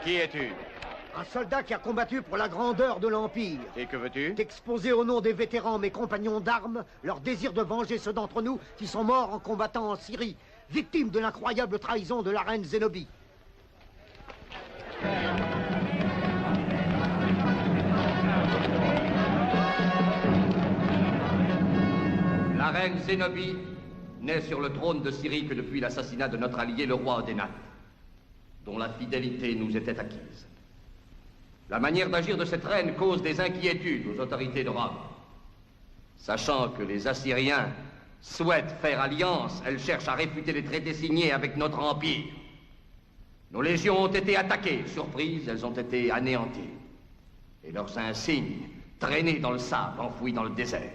Qui es-tu? Un soldat qui a combattu pour la grandeur de l'Empire. Et que veux-tu? D'exposer au nom des vétérans, mes compagnons d'armes, leur désir de venger ceux d'entre nous qui sont morts en combattant en Syrie, victimes de l'incroyable trahison de la reine Zénobie. La reine Zénobie n'est sur le trône de Syrie que depuis l'assassinat de notre allié le roi Odénate, dont la fidélité nous était acquise. La manière d'agir de cette reine cause des inquiétudes aux autorités de Rome. Sachant que les Assyriens souhaitent faire alliance, elle cherche à réfuter les traités signés avec notre empire. Nos légions ont été attaquées, surprises, elles ont été anéanties. Et leurs insignes, traînés dans le sable, enfouis dans le désert.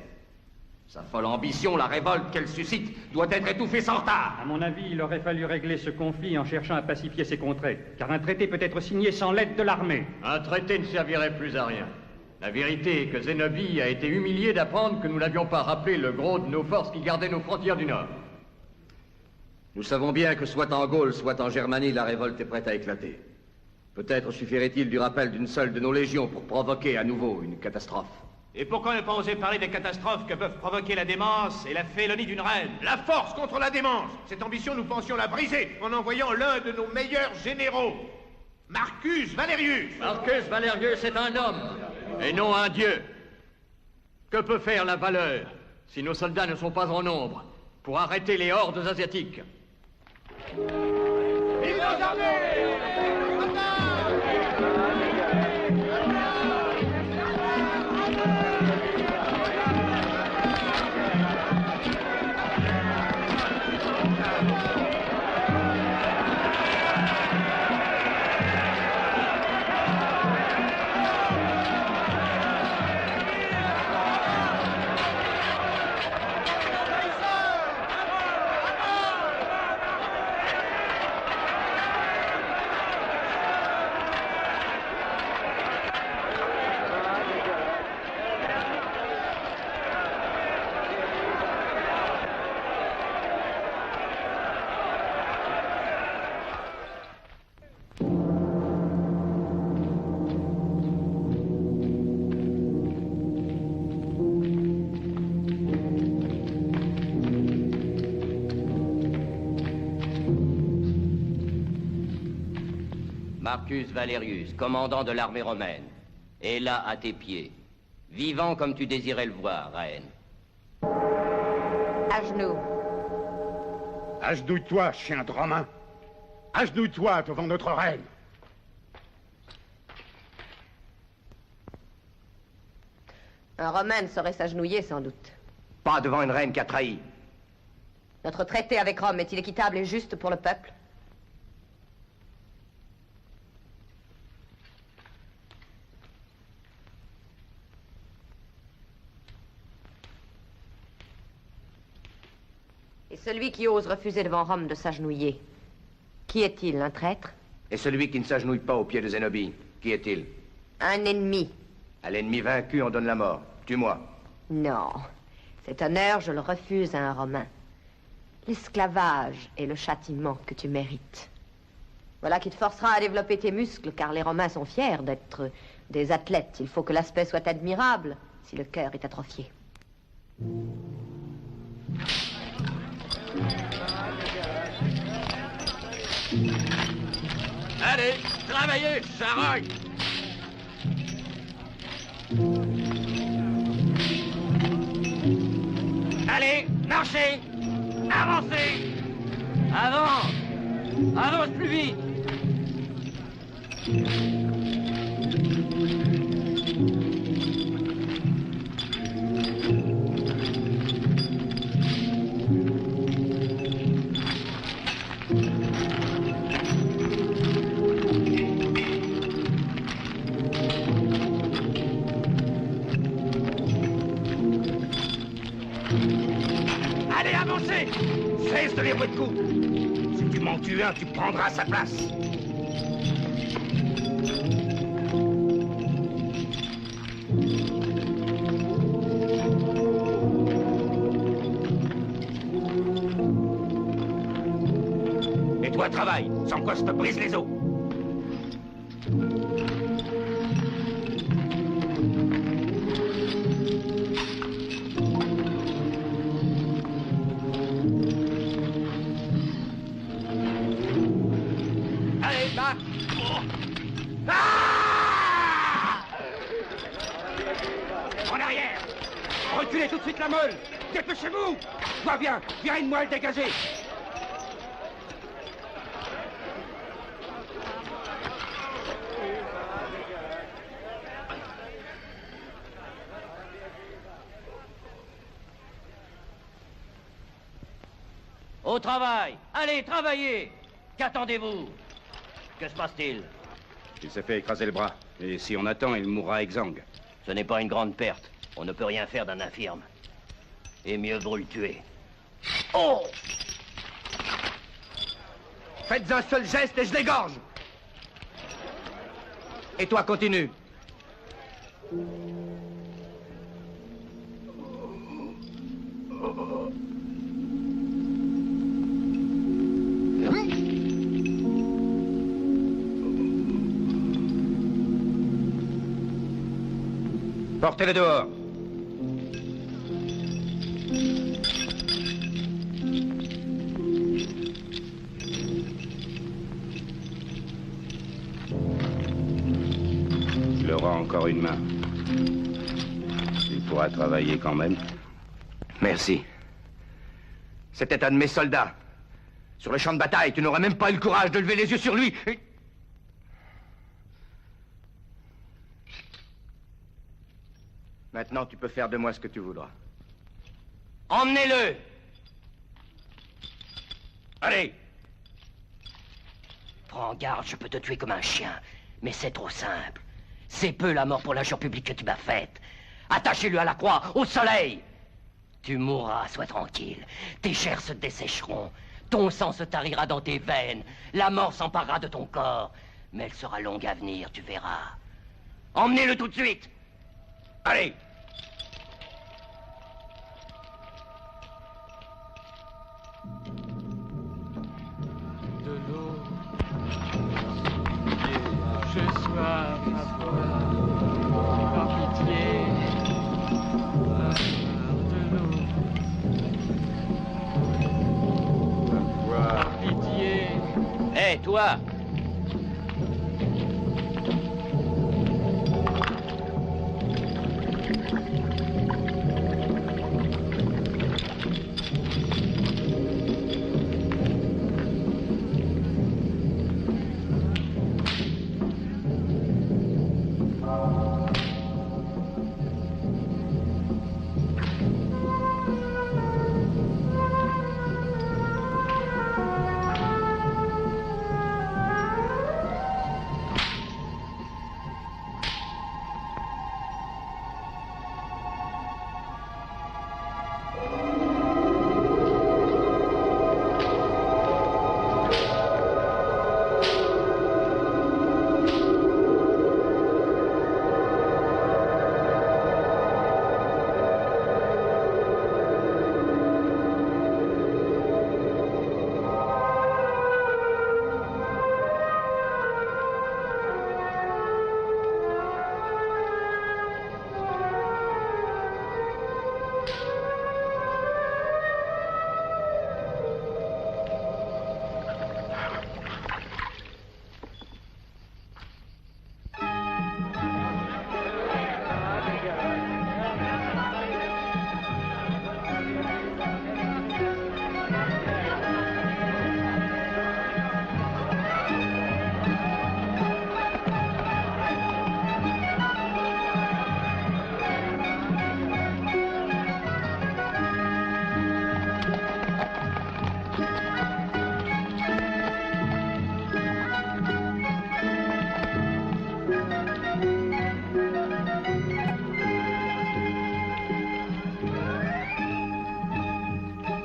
Sa folle ambition, la révolte qu'elle suscite, doit être étouffée sans retard. À mon avis, il aurait fallu régler ce conflit en cherchant à pacifier ces contrées. Car un traité peut être signé sans l'aide de l'armée. Un traité ne servirait plus à rien. La vérité est que Zénobie a été humiliée d'apprendre que nous n'avions pas rappelé le gros de nos forces qui gardaient nos frontières du Nord. Nous savons bien que soit en Gaule, soit en Germanie, la révolte est prête à éclater. Peut-être suffirait-il du rappel d'une seule de nos légions pour provoquer à nouveau une catastrophe. Et pourquoi ne pas oser parler des catastrophes que peuvent provoquer la démence et la félonie d'une reine? La force contre la démence! Cette ambition, nous pensions la briser en envoyant l'un de nos meilleurs généraux, Marcus Valerius. Marcus Valerius est un homme, et non un dieu. Que peut faire la valeur si nos soldats ne sont pas en nombre pour arrêter les hordes asiatiques? Vive nos armées! Marcus Valerius, commandant de l'armée romaine, est là à tes pieds, vivant comme tu désirais le voir, reine. À genoux. Agenouille-toi, chien de Romain. Agenouille-toi devant notre reine. Un Romain ne saurait s'agenouiller, sans doute. Pas devant une reine qui a trahi. Notre traité avec Rome est-il équitable et juste pour le peuple? Et celui qui ose refuser devant Rome de s'agenouiller, qui est-il, un traître? Et celui qui ne s'agenouille pas aux pieds de Zénobie, qui est-il? Un ennemi. À l'ennemi vaincu, on donne la mort. Tue-moi. Non. Cet honneur, je le refuse à un Romain. L'esclavage est le châtiment que tu mérites. Voilà qui te forcera à développer tes muscles, car les Romains sont fiers d'être des athlètes. Il faut que l'aspect soit admirable si le cœur est atrophié. Allez, travaillez, charogne! Allez, marchez! Avancez! Avance! Avance plus vite! Allez, avancez! Cesse de les rouer de coups! Si tu m'en tues un, tu prendras sa place! Et toi, travaille, sans quoi je te brise les os! hein? En arrière! Reculez tout de suite la meule! Dépêchez-vous! Toi, viens! Viens une moelle dégagée! Au travail! Allez, travaillez! Qu'attendez-vous? Que se passe-t-il? Il s'est fait écraser le bras. Et si on attend, il mourra exsangue. Ce n'est pas une grande perte. On ne peut rien faire d'un infirme. Et mieux vaut le tuer. Oh! Faites un seul geste et je l'égorge. Et toi, continue. Portez-le dehors. Il aura encore une main. Il pourra travailler quand même. Merci. C'était un de mes soldats. Sur le champ de bataille, tu n'aurais même pas eu le courage de lever les yeux sur lui. Maintenant, tu peux faire de moi ce que tu voudras. Emmenez-le! Allez! Prends garde, je peux te tuer comme un chien. Mais c'est trop simple. C'est peu la mort pour l'injure publique que tu m'as faite. Attachez-le à la croix, au soleil! Tu mourras, sois tranquille. Tes chairs se dessécheront. Ton sang se tarira dans tes veines. La mort s'emparera de ton corps. Mais elle sera longue à venir, tu verras. Emmenez-le tout de suite! Allez! De l'eau, j'ai soif à boire, par pitié, de l'eau, par pitié. Hé, toi!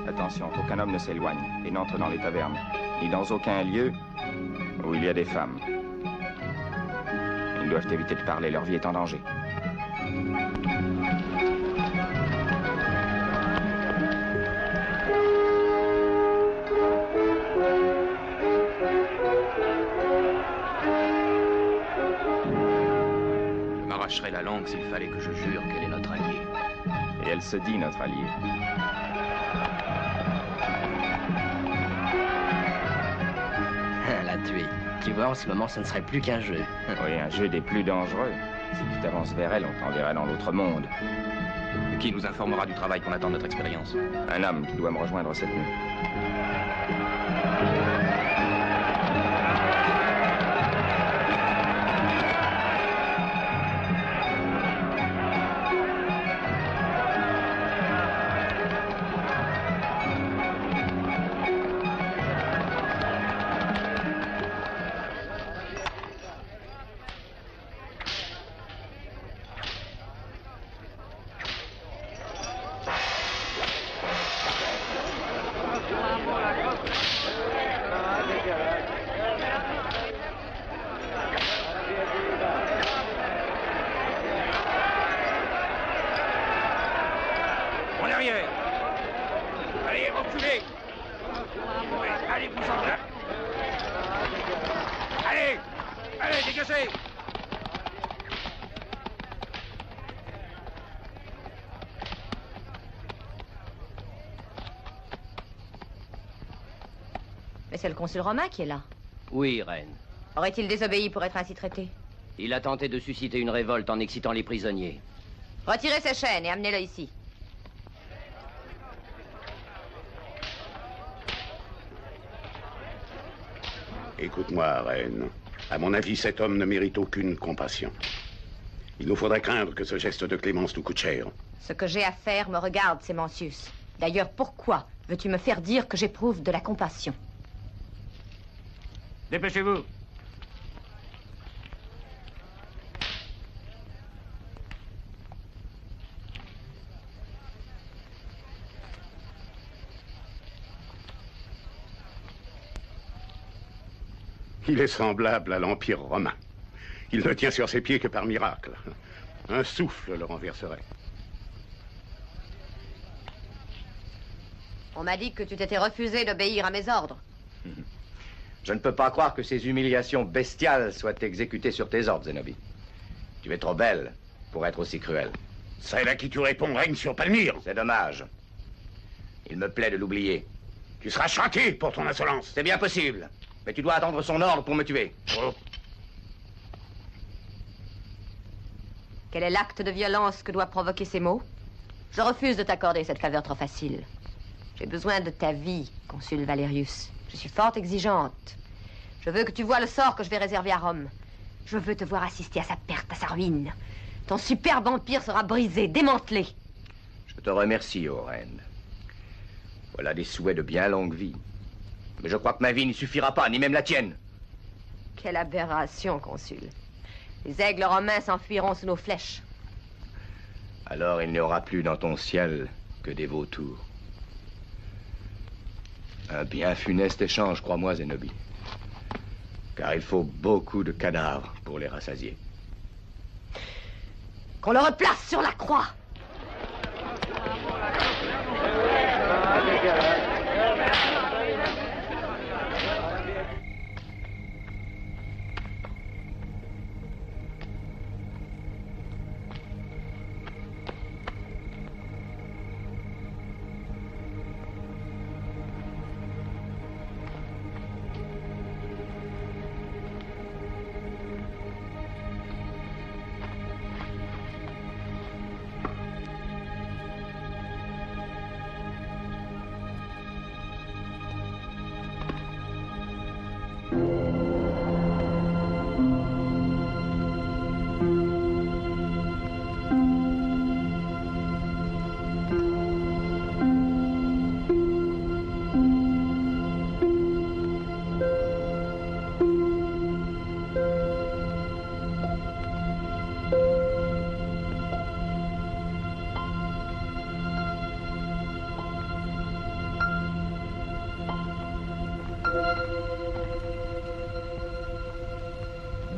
Attention, qu'aucun homme ne s'éloigne et n'entre dans les tavernes, ni dans aucun lieu où il y a des femmes. Ils doivent éviter de parler, leur vie est en danger. Je m'arracherais la langue s'il fallait que je jure qu'elle est notre alliée. Et elle se dit notre alliée. La tuer. Tu vois, en ce moment, ce ne serait plus qu'un jeu. Oui, un jeu des plus dangereux. Si tu t'avances vers elle, on t'enverra dans l'autre monde. Qui nous informera du travail qu'on attend de notre expérience? Un homme qui doit me rejoindre cette nuit. En arrière. Allez, reculez. Ouais, allez, vous en là. Allez, allez, dégagez. Mais c'est le consul romain qui est là. Oui, reine. Aurait-il désobéi pour être ainsi traité? Il a tenté de susciter une révolte en excitant les prisonniers. Retirez ses chaînes et amenez-le ici. Écoute-moi, reine. À mon avis, cet homme ne mérite aucune compassion. Il nous faudrait craindre que ce geste de clémence nous coûte cher. Ce que j'ai à faire me regarde, Sémencius. D'ailleurs, pourquoi veux-tu me faire dire que j'éprouve de la compassion? Dépêchez-vous. Il est semblable à l'Empire romain. Il ne tient sur ses pieds que par miracle. Un souffle le renverserait. On m'a dit que tu t'étais refusé d'obéir à mes ordres. Je ne peux pas croire que ces humiliations bestiales soient exécutées sur tes ordres, Zénobie. Tu es trop belle pour être aussi cruelle. Celle à qui tu réponds règne sur Palmyre. C'est dommage. Il me plaît de l'oublier. Tu seras châtié pour ton insolence. C'est bien possible. Mais tu dois attendre son ordre pour me tuer. Oh. Quel est l'acte de violence que doivent provoquer ces mots? Je refuse de t'accorder cette faveur trop facile. J'ai besoin de ta vie, consul Valerius. Je suis fort exigeante. Je veux que tu vois le sort que je vais réserver à Rome. Je veux te voir assister à sa perte, à sa ruine. Ton superbe empire sera brisé, démantelé. Je te remercie, ô reine. Voilà des souhaits de bien longue vie. Mais je crois que ma vie n'y suffira pas, ni même la tienne. Quelle aberration, consul. Les aigles romains s'enfuiront sous nos flèches. Alors il n'y aura plus dans ton ciel que des vautours. Un bien funeste échange, crois-moi, Zénobie. Car il faut beaucoup de cadavres pour les rassasier. Qu'on le replace sur la croix.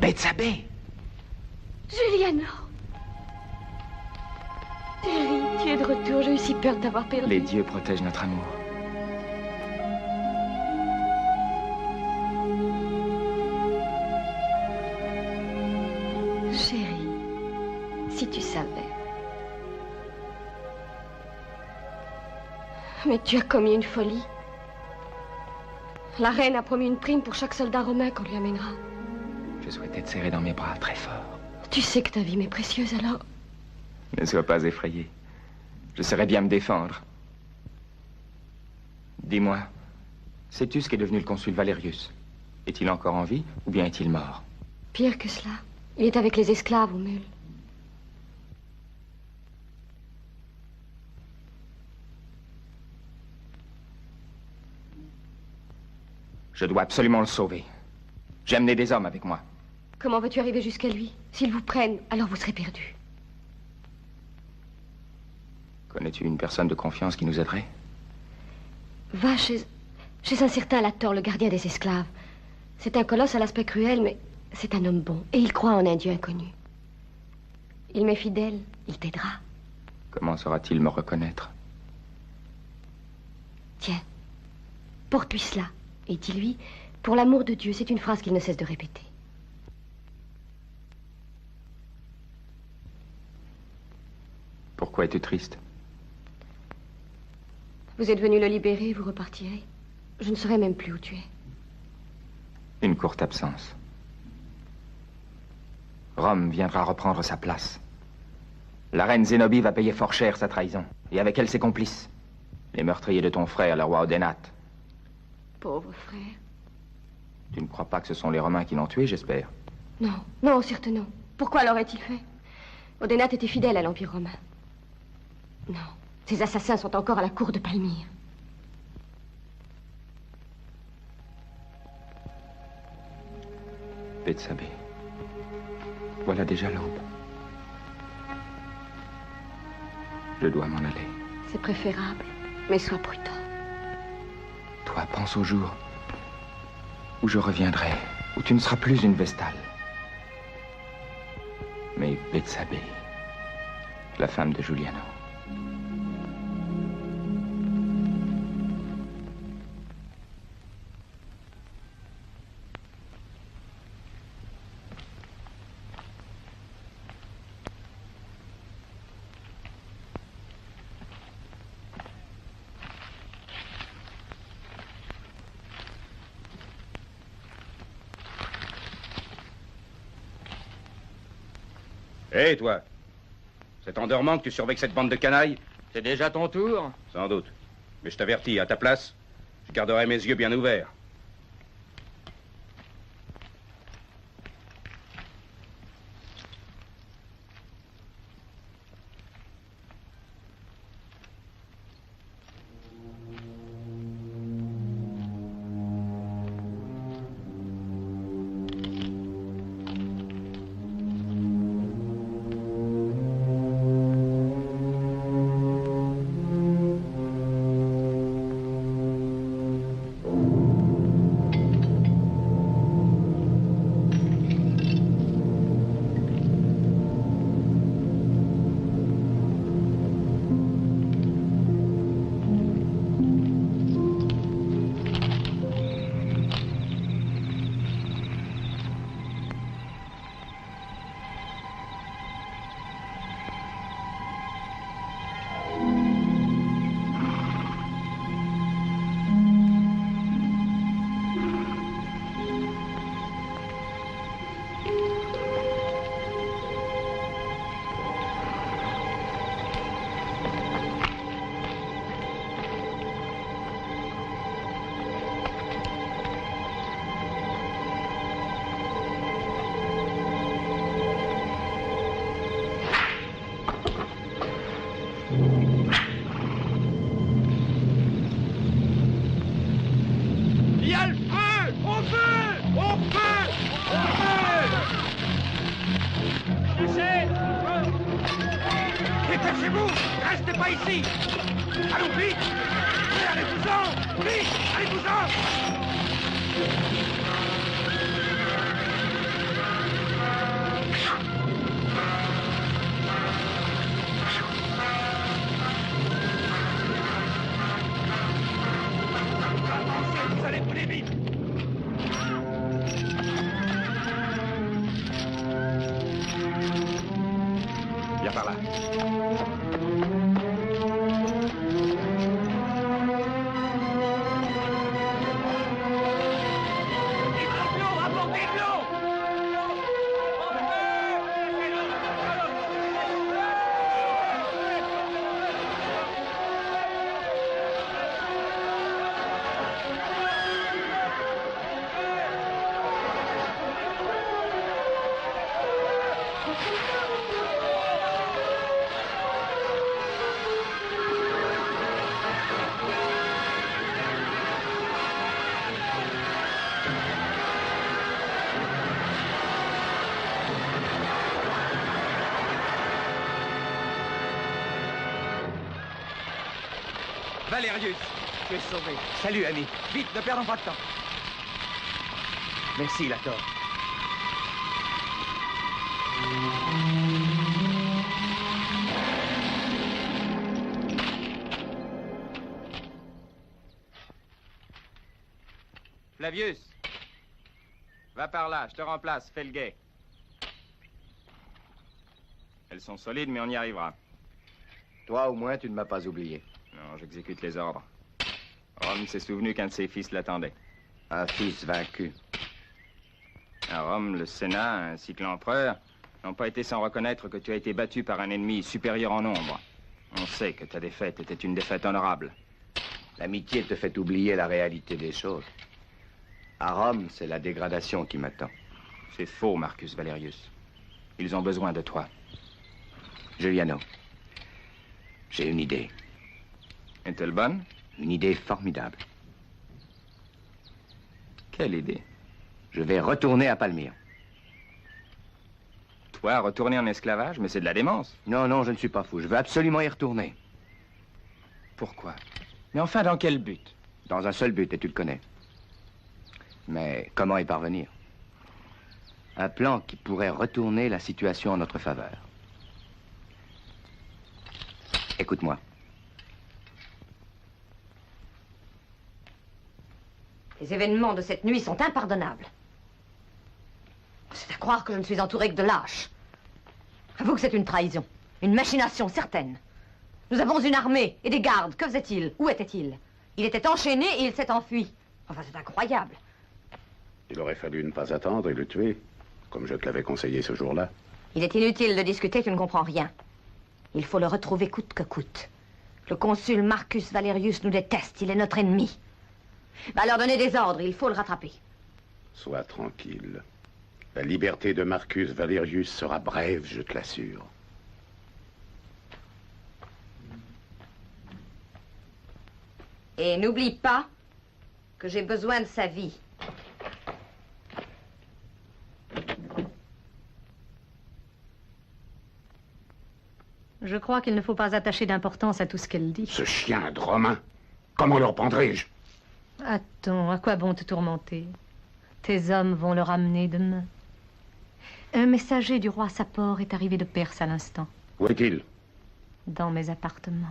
Bethsabée! Juliano! Terry, tu es de retour. J'ai eu si peur de t'avoir perdu. Les dieux protègent notre amour. Chérie, si tu savais. Mais tu as commis une folie. La reine a promis une prime pour chaque soldat romain qu'on lui amènera. Je souhaitais te serrer dans mes bras très fort. Tu sais que ta vie m'est précieuse, alors... Ne sois pas effrayé. Je saurais bien me défendre. Dis-moi, sais-tu ce qu'est devenu le consul Valerius? Est-il encore en vie ou bien est-il mort? Pire que cela. Il est avec les esclaves aux meules. Je dois absolument le sauver. J'ai amené des hommes avec moi. Comment veux-tu arriver jusqu'à lui? S'ils vous prennent, alors vous serez perdus. Connais-tu une personne de confiance qui nous aiderait? Va chez un certain Lator, le gardien des esclaves. C'est un colosse à l'aspect cruel, mais c'est un homme bon. Et il croit en un Dieu inconnu. Il m'est fidèle, il t'aidera. Comment saura-t-il me reconnaître? Tiens, porte-lui cela. Et dis-lui, pour l'amour de Dieu, c'est une phrase qu'il ne cesse de répéter. Pourquoi es-tu triste? Vous êtes venu le libérer, vous repartirez. Je ne saurais même plus où tu es. Une courte absence. Rome viendra reprendre sa place. La reine Zénobie va payer fort cher sa trahison. Et avec elle ses complices. Les meurtriers de ton frère, le roi Odénate. Pauvre frère. Tu ne crois pas que ce sont les Romains qui l'ont tué, j'espère? Non, non, certes non. Pourquoi l'aurait-il fait? Odénate était fidèle à l'Empire romain. Non, ces assassins sont encore à la cour de Palmyre. Bethsabée, voilà déjà l'aube. Je dois m'en aller. C'est préférable, mais sois prudent. Toi, pense au jour où je reviendrai, où tu ne seras plus une Vestale. Mais Bethsabée, la femme de Giuliano. Hé, toi! C'est en dormant que tu surveilles cette bande de canailles? C'est déjà ton tour? Sans doute. Mais je t'avertis, à ta place, je garderai mes yeux bien ouverts. Dépêchez-vous! Restez pas ici! Allons vite! Allez-vous-en! Vite! Allez-vous-en! Vous allez brûler vite! Viens par là. Valérius, tu es sauvé. Salut, ami. Vite, ne perdons pas de temps. Merci, Lator. Flavius, va par là, je te remplace, fais le guet. Elles sont solides, mais on y arrivera. Toi, au moins, tu ne m'as pas oublié. Non, j'exécute les ordres. Rome s'est souvenu qu'un de ses fils l'attendait. Un fils vaincu. À Rome, le Sénat, ainsi que l'empereur, n'ont pas été sans reconnaître que tu as été battu par un ennemi supérieur en nombre. On sait que ta défaite était une défaite honorable. L'amitié te fait oublier la réalité des choses. À Rome, c'est la dégradation qui m'attend. C'est faux, Marcus Valerius. Ils ont besoin de toi. Giuliano, j'ai une idée. Est-elle bonne? Une idée formidable. Quelle idée? Je vais retourner à Palmyre. Toi, retourner en esclavage? Mais c'est de la démence. Non, non, je ne suis pas fou. Je veux absolument y retourner. Pourquoi? Mais enfin, dans quel but? Dans un seul but, et tu le connais. Mais comment y parvenir? Un plan qui pourrait retourner la situation en notre faveur. Écoute-moi. Les événements de cette nuit sont impardonnables. C'est à croire que je ne suis entouré que de lâches. Avoue que c'est une trahison, une machination certaine. Nous avons une armée et des gardes. Que faisait-il? Où était-il? Il était enchaîné et il s'est enfui. Enfin, c'est incroyable. Il aurait fallu ne pas attendre et le tuer, comme je te l'avais conseillé ce jour-là. Il est inutile de discuter, tu ne comprends rien. Il faut le retrouver coûte que coûte. Le consul Marcus Valerius nous déteste, il est notre ennemi. Va leur donner des ordres, il faut le rattraper. Sois tranquille. La liberté de Marcus Valerius sera brève, je te l'assure. Et n'oublie pas que j'ai besoin de sa vie. Je crois qu'il ne faut pas attacher d'importance à tout ce qu'elle dit. Ce chien de Romain, comment le reprendrai-je? Attends, à quoi bon te tourmenter? Tes hommes vont le ramener demain. Un messager du roi Sapor est arrivé de Perse à l'instant. Où est-il? Dans mes appartements.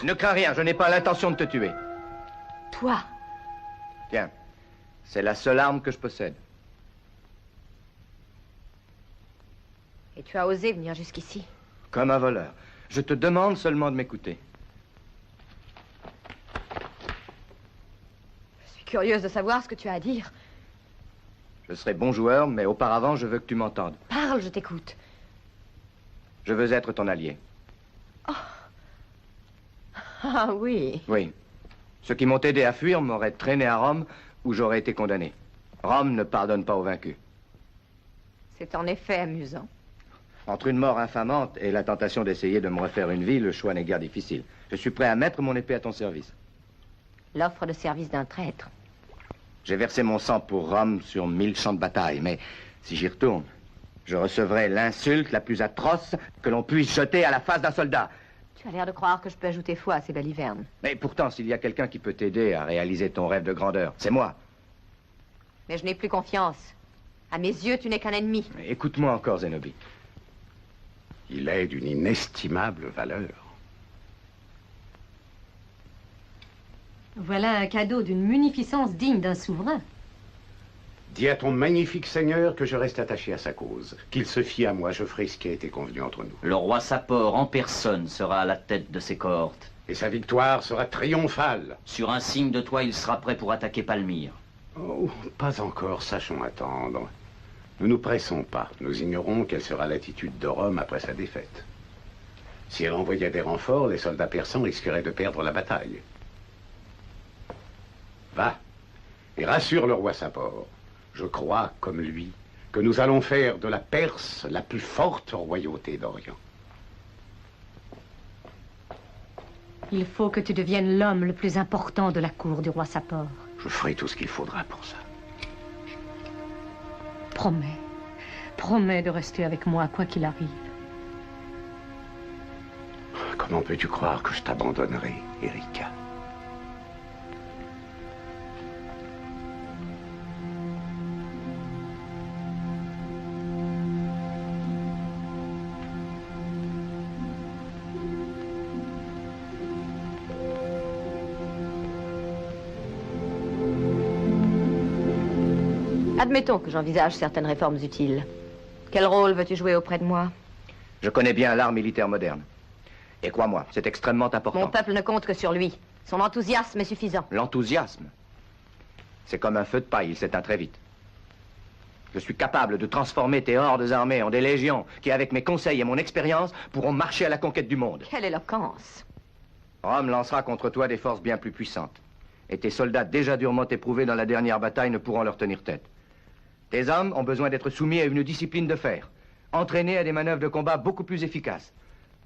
Ne crains rien, je n'ai pas l'intention de te tuer. Toi? Tiens, c'est la seule arme que je possède. Et tu as osé venir jusqu'ici? Comme un voleur. Je te demande seulement de m'écouter. Je suis curieuse de savoir ce que tu as à dire. Je serai bon joueur, mais auparavant, je veux que tu m'entendes. Parle, je t'écoute. Je veux être ton allié. Ah oui. Oui. Ceux qui m'ont aidé à fuir m'auraient traîné à Rome, où j'aurais été condamné. Rome ne pardonne pas aux vaincus. C'est en effet amusant. Entre une mort infamante et la tentation d'essayer de me refaire une vie, le choix n'est guère difficile. Je suis prêt à mettre mon épée à ton service. L'offre de service d'un traître. J'ai versé mon sang pour Rome sur 1000 champs de bataille, mais si j'y retourne, je recevrai l'insulte la plus atroce que l'on puisse jeter à la face d'un soldat. Tu as l'air de croire que je peux ajouter foi à ces balivernes. Mais pourtant, s'il y a quelqu'un qui peut t'aider à réaliser ton rêve de grandeur, c'est moi. Mais je n'ai plus confiance. À mes yeux, tu n'es qu'un ennemi. Écoute-moi encore, Zénobie. Il est d'une inestimable valeur. Voilà un cadeau d'une munificence digne d'un souverain. Dis à ton magnifique seigneur que je reste attaché à sa cause. Qu'il se fie à moi, je ferai ce qui a été convenu entre nous. Le roi Sapor en personne sera à la tête de ses cohortes. Et sa victoire sera triomphale. Sur un signe de toi, il sera prêt pour attaquer Palmyre. Oh, pas encore, sachons attendre. Nous nous pressons pas. Nous ignorons quelle sera l'attitude de Rome après sa défaite. Si elle envoyait des renforts, les soldats persans risqueraient de perdre la bataille. Va. Et rassure le roi Sapor. Je crois, comme lui, que nous allons faire de la Perse la plus forte royauté d'Orient. Il faut que tu deviennes l'homme le plus important de la cour du roi Sapor. Je ferai tout ce qu'il faudra pour ça. Promets. Promets de rester avec moi, quoi qu'il arrive. Comment peux-tu croire que je t'abandonnerai, Erika? Admettons que j'envisage certaines réformes utiles. Quel rôle veux-tu jouer auprès de moi? Je connais bien l'art militaire moderne. Et crois-moi, c'est extrêmement important. Mon peuple ne compte que sur lui. Son enthousiasme est suffisant. L'enthousiasme, c'est comme un feu de paille, il s'éteint très vite. Je suis capable de transformer tes hordes armées en des légions qui, avec mes conseils et mon expérience, pourront marcher à la conquête du monde. Quelle éloquence! Rome lancera contre toi des forces bien plus puissantes. Et tes soldats déjà durement éprouvés dans la dernière bataille ne pourront leur tenir tête. Tes hommes ont besoin d'être soumis à une discipline de fer, entraînés à des manœuvres de combat beaucoup plus efficaces.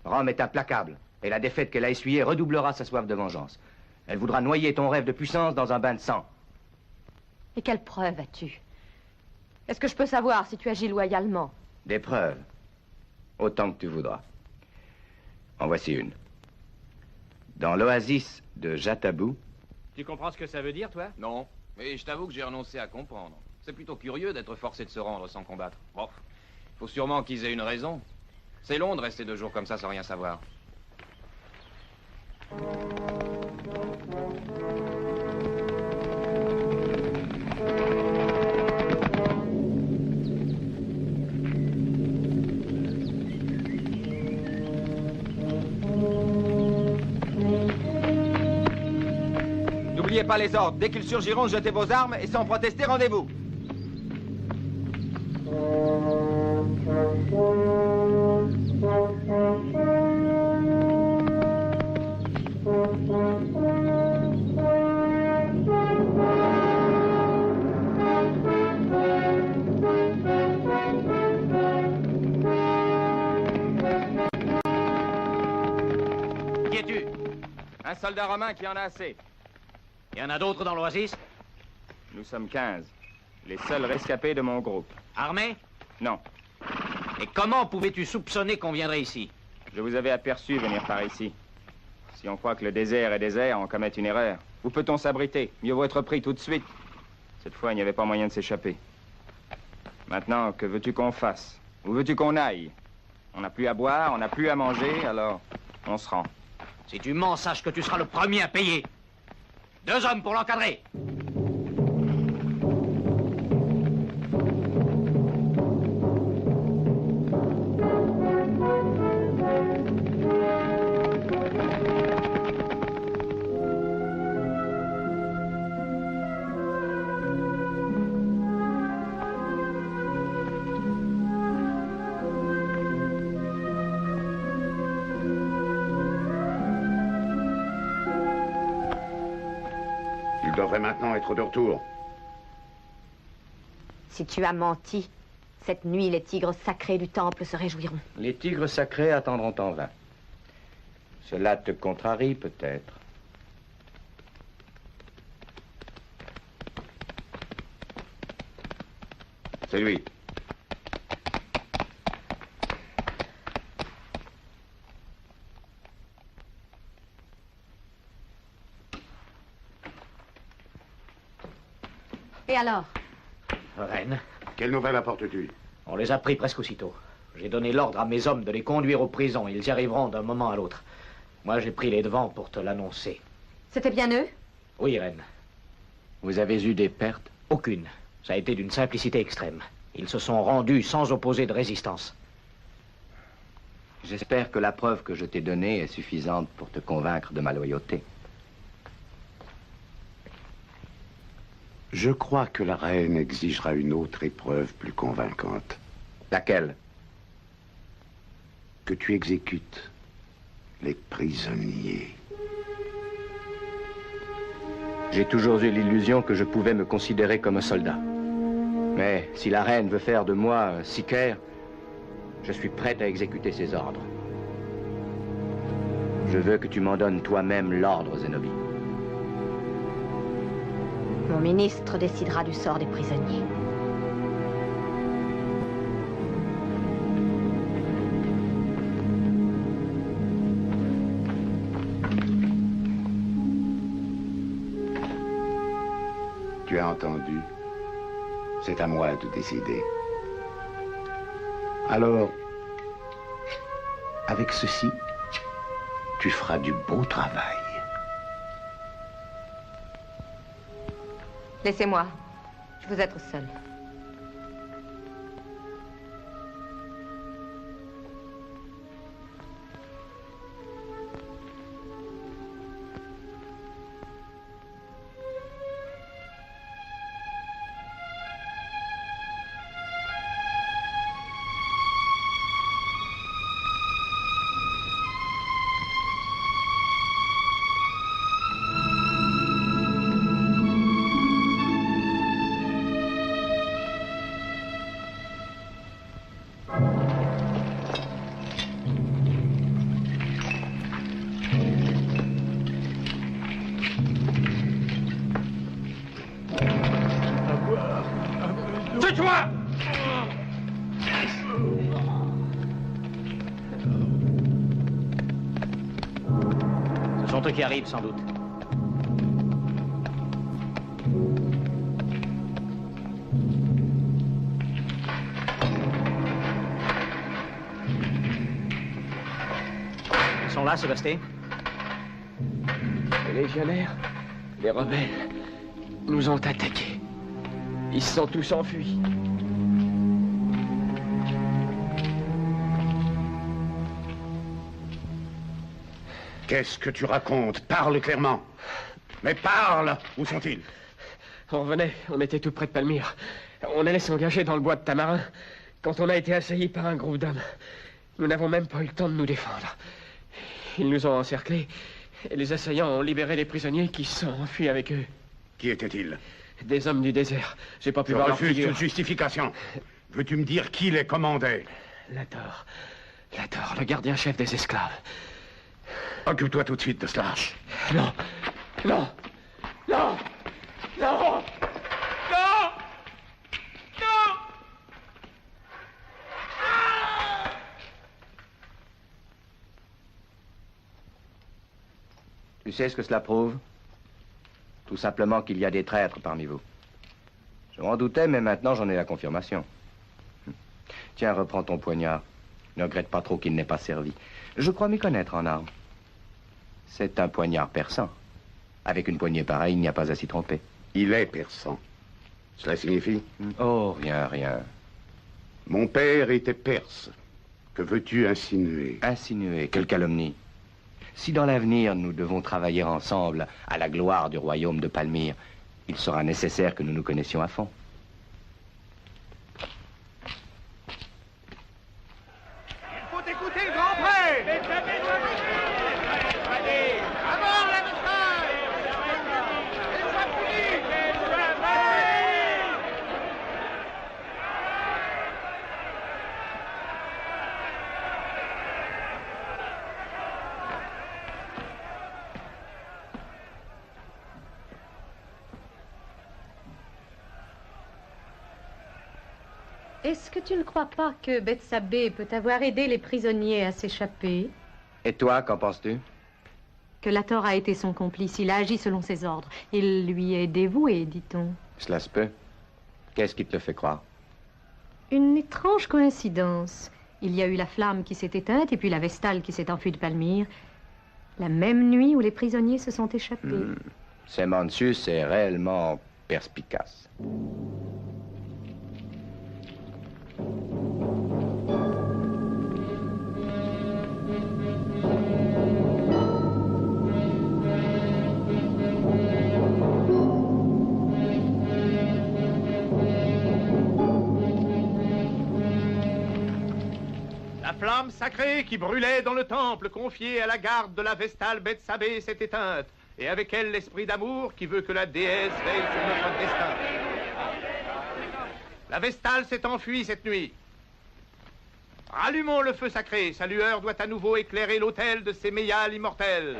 Rome est implacable, et la défaite qu'elle a essuyée redoublera sa soif de vengeance. Elle voudra noyer ton rêve de puissance dans un bain de sang. Et quelle preuve as-tu? Est-ce que je peux savoir si tu agis loyalement? Des preuves. Autant que tu voudras. En voici une. Dans l'oasis de Jatabou... Tu comprends ce que ça veut dire, toi? Non, mais je t'avoue que j'ai renoncé à comprendre. C'est plutôt curieux d'être forcé de se rendre sans combattre. Bon, faut sûrement qu'ils aient une raison. C'est long de rester 2 jours comme ça sans rien savoir. N'oubliez pas les ordres. Dès qu'ils surgiront, jetez vos armes et sans protester, rendez-vous. Qui es-tu? Un soldat romain qui en a assez. Il y en a d'autres dans l'oasis? Nous sommes 15. Les seuls rescapés de mon groupe. Armés? Non. Et comment pouvais-tu soupçonner qu'on viendrait ici? Je vous avais aperçu venir par ici. Si on croit que le désert est désert, on commet une erreur. Où peut-on s'abriter? Mieux vaut être pris tout de suite. Cette fois, il n'y avait pas moyen de s'échapper. Maintenant, que veux-tu qu'on fasse? Où veux-tu qu'on aille? On n'a plus à boire, on n'a plus à manger, alors on se rend. Si tu mens, sache que tu seras le premier à payer. 2 hommes pour l'encadrer. Il devrait maintenant être de retour. Si tu as menti, cette nuit, les tigres sacrés du temple se réjouiront. Les tigres sacrés attendront en vain. Cela te contrarie peut-être. C'est lui. Et alors? Reine, Quelle nouvelle apportes-tu? on les a pris presque aussitôt. J'ai donné l'ordre à mes hommes de les conduire aux prisons. Ils y arriveront d'un moment à l'autre. Moi, j'ai pris les devants pour te l'annoncer. C'était bien eux? Oui, reine. Vous avez eu des pertes? Aucune. Ça a été d'une simplicité extrême. Ils se sont rendus sans opposer de résistance. J'espère que la preuve que je t'ai donnée est suffisante pour te convaincre de ma loyauté. Je crois que la reine exigera une autre épreuve plus convaincante. Laquelle? Que tu exécutes les prisonniers. J'ai toujours eu l'illusion que je pouvais me considérer comme un soldat. Mais si la reine veut faire de moi un sicaire, je suis prête à exécuter ses ordres. Je veux que tu m'en donnes toi-même l'ordre, Zénobie. Mon ministre décidera du sort des prisonniers. Tu as entendu? C'est à moi de décider. Alors, avec ceci, tu feras du beau travail. Laissez-moi. Je veux être seule. Tais-toi! Ce sont eux qui arrivent, sans doute. Ils sont là, Sébastien? Les légionnaires, les rebelles, nous ont attaqués. Ils se sont tous enfuis. Qu'est-ce que tu racontes? Parle clairement. Mais parle! Où sont-ils? On revenait, on était tout près de Palmyre. On allait s'engager dans le bois de Tamarin quand on a été assaillis par un groupe d'hommes. Nous n'avons même pas eu le temps de nous défendre. Ils nous ont encerclés et les assaillants ont libéré les prisonniers qui se sont enfuis avec eux. Qui étaient-ils? Des hommes du désert. J'ai pas pu Je voir leur refuse figure. toute justification. Veux-tu me dire qui les commandait? Lator, le gardien-chef des esclaves. Occupe-toi tout de suite de cela. Non, non, non, non, non, non. Tu sais ce que cela prouve? Tout simplement qu'il y a des traîtres parmi vous. Je m'en doutais, mais maintenant j'en ai la confirmation. Tiens, reprends ton poignard. Ne regrette pas trop qu'il n'ait pas servi. Je crois m'y connaître en armes. C'est un poignard perçant. Avec une poignée pareille, il n'y a pas à s'y tromper. Il est perçant. Cela signifie? Oh, rien, rien. Mon père était perse. Que veux-tu insinuer? Insinuer? Quelle calomnie. Si dans l'avenir nous devons travailler ensemble à la gloire du royaume de Palmyre, il sera nécessaire que nous nous connaissions à fond. Il faut écouter le grand prêtre! Allez, à mort la mitraille! Et soit puni! Est-ce que tu ne crois pas que Bethsabée peut avoir aidé les prisonniers à s'échapper? Et toi, qu'en penses-tu? Que Lator a été son complice. Il a agi selon ses ordres. Il lui est dévoué, dit-on. Cela se peut. Qu'est-ce qui te le fait croire? Une étrange coïncidence. Il y a eu la flamme qui s'est éteinte et puis la Vestale qui s'est enfuie de Palmyre. La même nuit où les prisonniers se sont échappés. Sémantius est réellement perspicace. La flamme sacrée qui brûlait dans le temple confié à la garde de la Vestale Bethsabée s'est éteinte. et avec elle l'esprit d'amour qui veut que la déesse veille sur notre destin. La Vestale s'est enfuie cette nuit. Rallumons le feu sacré, sa lueur doit à nouveau éclairer l'autel de ces méials immortels.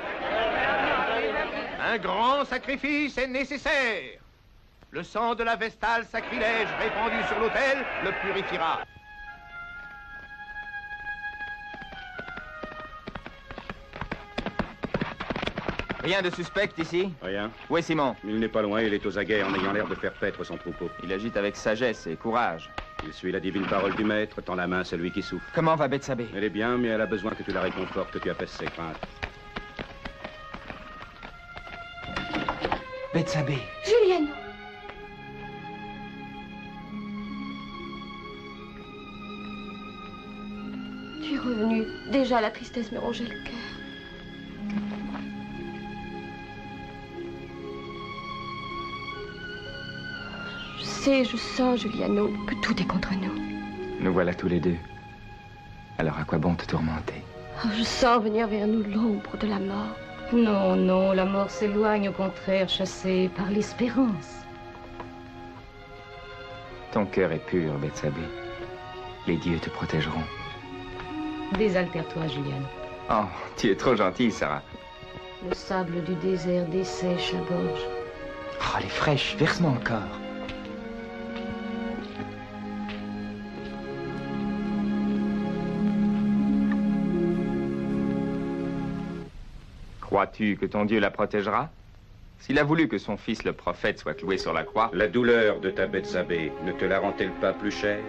Un grand sacrifice est nécessaire. Le sang de la Vestale sacrilège répandu sur l'autel le purifiera. Rien de suspect ici? Rien. Où est Simon? Il n'est pas loin, il est aux aguets en ayant l'air de faire paître son troupeau. Il agite avec sagesse et courage. Il suit la divine parole du maître, tend la main à celui qui souffre. Comment va Bethsabée? Elle est bien, mais elle a besoin que tu la réconfortes, que tu apaises ses craintes. Bethsabée. Juliano. Tu es revenu. Déjà, la tristesse me rongeait le cœur. Je sens, Juliano, que tout est contre nous. Nous voilà tous les deux. Alors à quoi bon te tourmenter? Oh, je sens venir vers nous l'ombre de la mort. Non, non, la mort s'éloigne, au contraire, chassée par l'espérance. Ton cœur est pur, Bethsabée. Les dieux te protégeront. Désaltère-toi, Juliane. Oh, tu es trop gentille, Sarah. Le sable du désert dessèche la gorge. Oh, elle est fraîche, verse-moi encore. Crois-tu que ton Dieu la protégera? S'il a voulu que son fils le prophète soit cloué sur la croix... La douleur de ta Bethsabée ne te la rend-elle pas plus chère?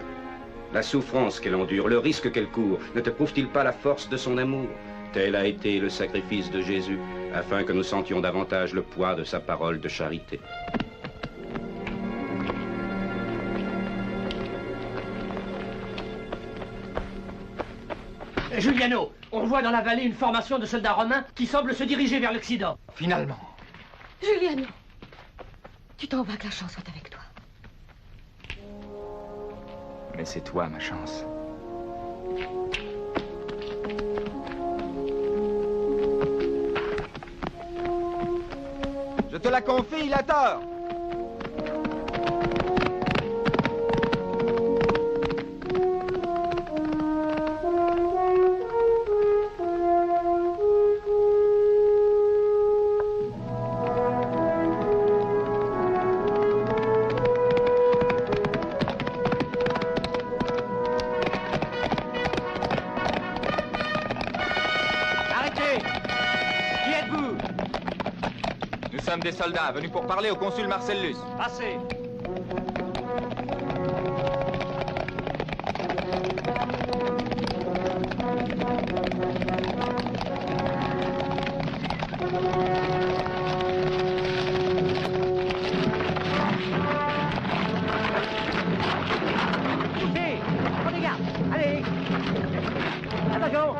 La souffrance qu'elle endure, le risque qu'elle court, ne te prouve-t-il pas la force de son amour? Tel a été le sacrifice de Jésus, afin que nous sentions davantage le poids de sa parole de charité. Juliano, on voit dans la vallée une formation de soldats romains qui semble se diriger vers l'Occident. Finalement. Juliano, tu t'en vas, que la chance soit avec toi. Mais c'est toi, ma chance. Je te la confie, il a tort. Nous sommes des soldats venus pour parler au consul Marcellus. Passez. Poussez, prenez garde, allez. Attention.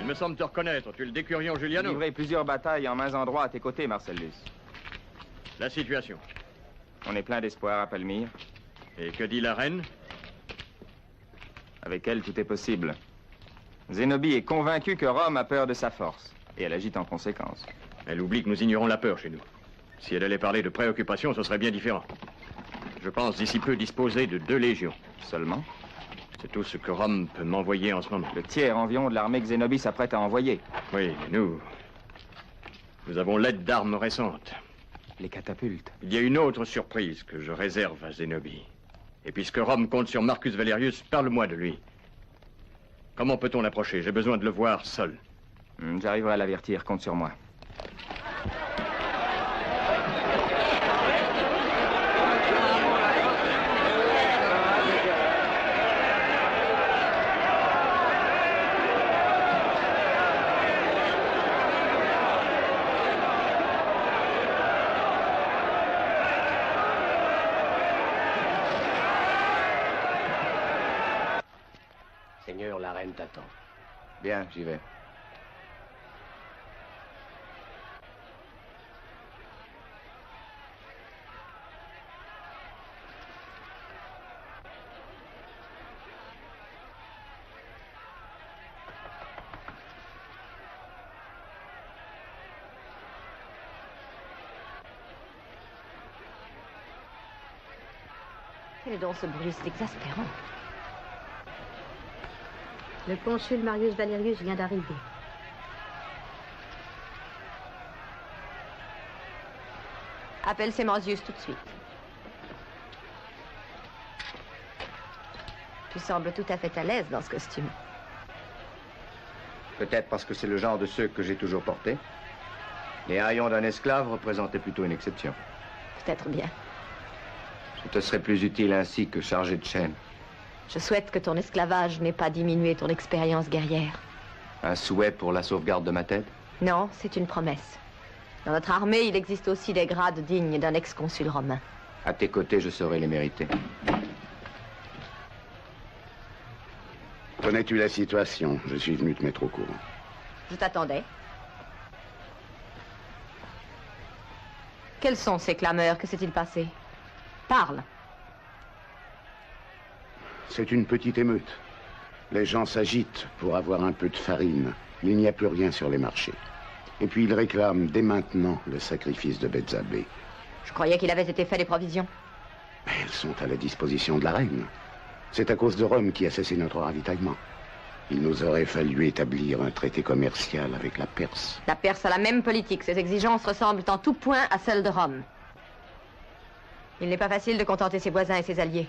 Il me semble te reconnaître. Tu es le décurion Juliano. J'ai livré plusieurs batailles en mains endroits à tes côtés, Marcellus. La situation. On est plein d'espoir à Palmyre. Et que dit la reine? Avec elle, tout est possible. Zénobie est convaincue que Rome a peur de sa force. Et elle agit en conséquence. Elle oublie que nous ignorons la peur chez nous. Si elle allait parler de préoccupation, ce serait bien différent. Je pense d'ici peu disposer de 2 légions. Seulement? C'est tout ce que Rome peut m'envoyer en ce moment. Le tiers environ de l'armée que Zénobie s'apprête à envoyer. Oui, mais nous avons l'aide d'armes récentes. Les catapultes. Il y a une autre surprise que je réserve à Zénobie. Et puisque Rome compte sur Marcus Valerius, parle-moi de lui. Comment peut-on l'approcher? J'ai besoin de le voir seul. J'arriverai à l'avertir, compte sur moi. Seigneur, la reine t'attend. Bien, j'y vais. Quel est donc ce bruit? C'est exaspérant. Le consul Marius Valerius vient d'arriver. Appelle Sémansius tout de suite. Tu sembles tout à fait à l'aise dans ce costume. Peut-être parce que c'est le genre de ceux que j'ai toujours portés. Les haillons d'un esclave représentaient plutôt une exception. Peut-être bien. Je te serais plus utile ainsi que chargé de chaînes. Je souhaite que ton esclavage n'ait pas diminué ton expérience guerrière. Un souhait pour la sauvegarde de ma tête? Non, c'est une promesse. Dans notre armée, il existe aussi des grades dignes d'un ex-consul romain. À tes côtés, je saurai les mériter. Connais-tu la situation? Je suis venu te mettre au courant. Je t'attendais. Quels sont ces clameurs? Que s'est-il passé? Parle. C'est une petite émeute. Les gens s'agitent pour avoir un peu de farine. Il n'y a plus rien sur les marchés. Et puis ils réclament dès maintenant le sacrifice de Bethzabée. Je croyais qu'il avait été fait des provisions. Elles sont à la disposition de la reine. C'est à cause de Rome qui a cessé notre ravitaillement. Il nous aurait fallu établir un traité commercial avec la Perse. La Perse a la même politique. Ses exigences ressemblent en tout point à celles de Rome. Il n'est pas facile de contenter ses voisins et ses alliés.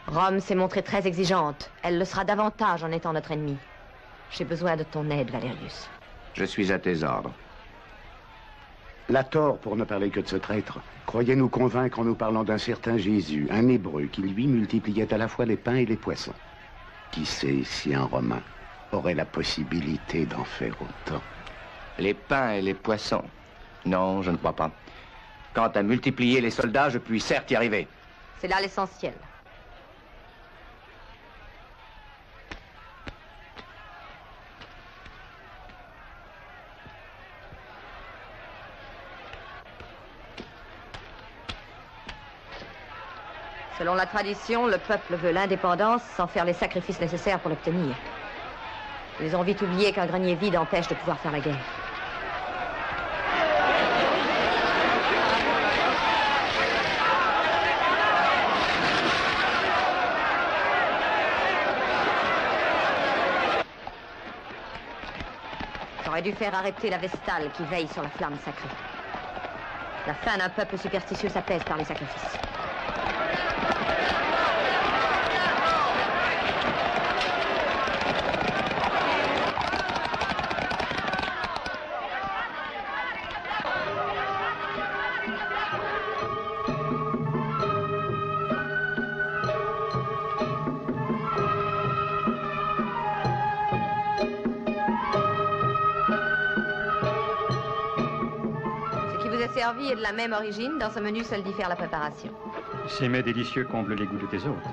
Rome s'est montrée très exigeante. Elle le sera davantage en étant notre ennemi. J'ai besoin de ton aide, Valerius. Je suis à tes ordres. La Thor, pour ne parler que de ce traître, croyait nous convaincre en nous parlant d'un certain Jésus, un Hébreu, qui lui multipliait à la fois les pains et les poissons. Qui sait si un Romain aurait la possibilité d'en faire autant? Les pains et les poissons? Non, je ne crois pas. Quant à multiplier les soldats, je puis certes y arriver. C'est là l'essentiel. Selon la tradition, le peuple veut l'indépendance sans faire les sacrifices nécessaires pour l'obtenir. Ils ont vite oublié qu'un grenier vide empêche de pouvoir faire la guerre. J'aurais dû faire arrêter la Vestale qui veille sur la flamme sacrée. La fin d'un peuple superstitieux s'apaise par les sacrifices. Servi est de la même origine. Dans ce menu, seul diffère la préparation. Ces mets délicieux comblent les goûts de tes hôtes.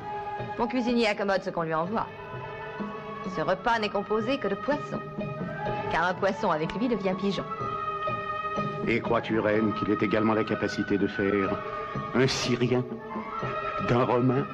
Mon cuisinier accommode ce qu'on lui envoie. Ce repas n'est composé que de poisson. Car un poisson avec lui devient pigeon. Et crois-tu, reine, qu'il ait également la capacité de faire un Syrien d'un Romain?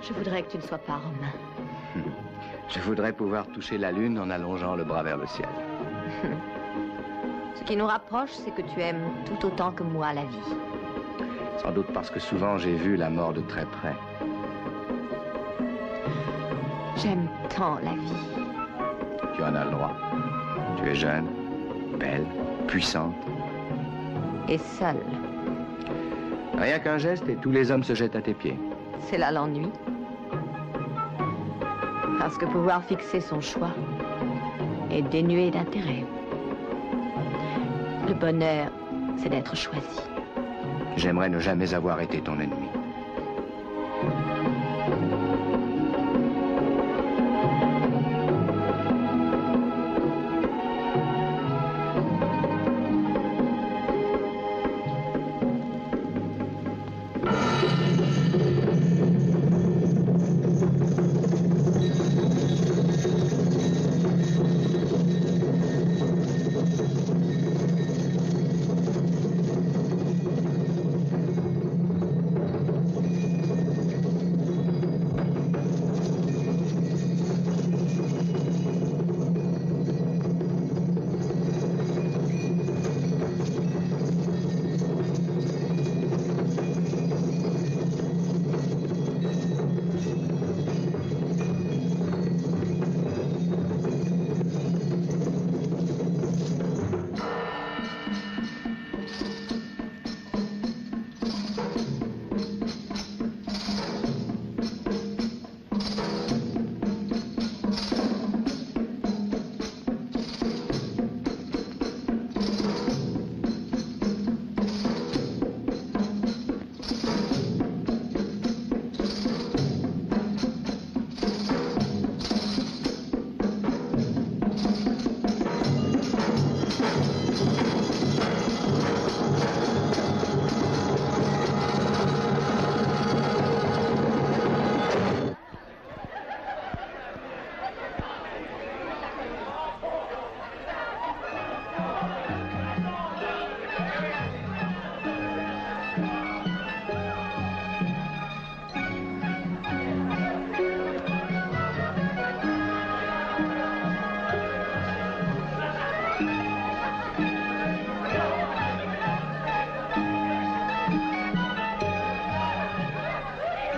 Je voudrais que tu ne sois pas romain. Je voudrais pouvoir toucher la lune en allongeant le bras vers le ciel. Ce qui nous rapproche, c'est que tu aimes tout autant que moi la vie. Sans doute parce que souvent j'ai vu la mort de très près. J'aime tant la vie. Tu en as le droit. Tu es jeune, belle, puissante. Et seule. Rien qu'un geste et tous les hommes se jettent à tes pieds. C'est là l'ennui. Parce que pouvoir fixer son choix est dénué d'intérêt. Le bonheur, c'est d'être choisi. J'aimerais ne jamais avoir été ton ennemi.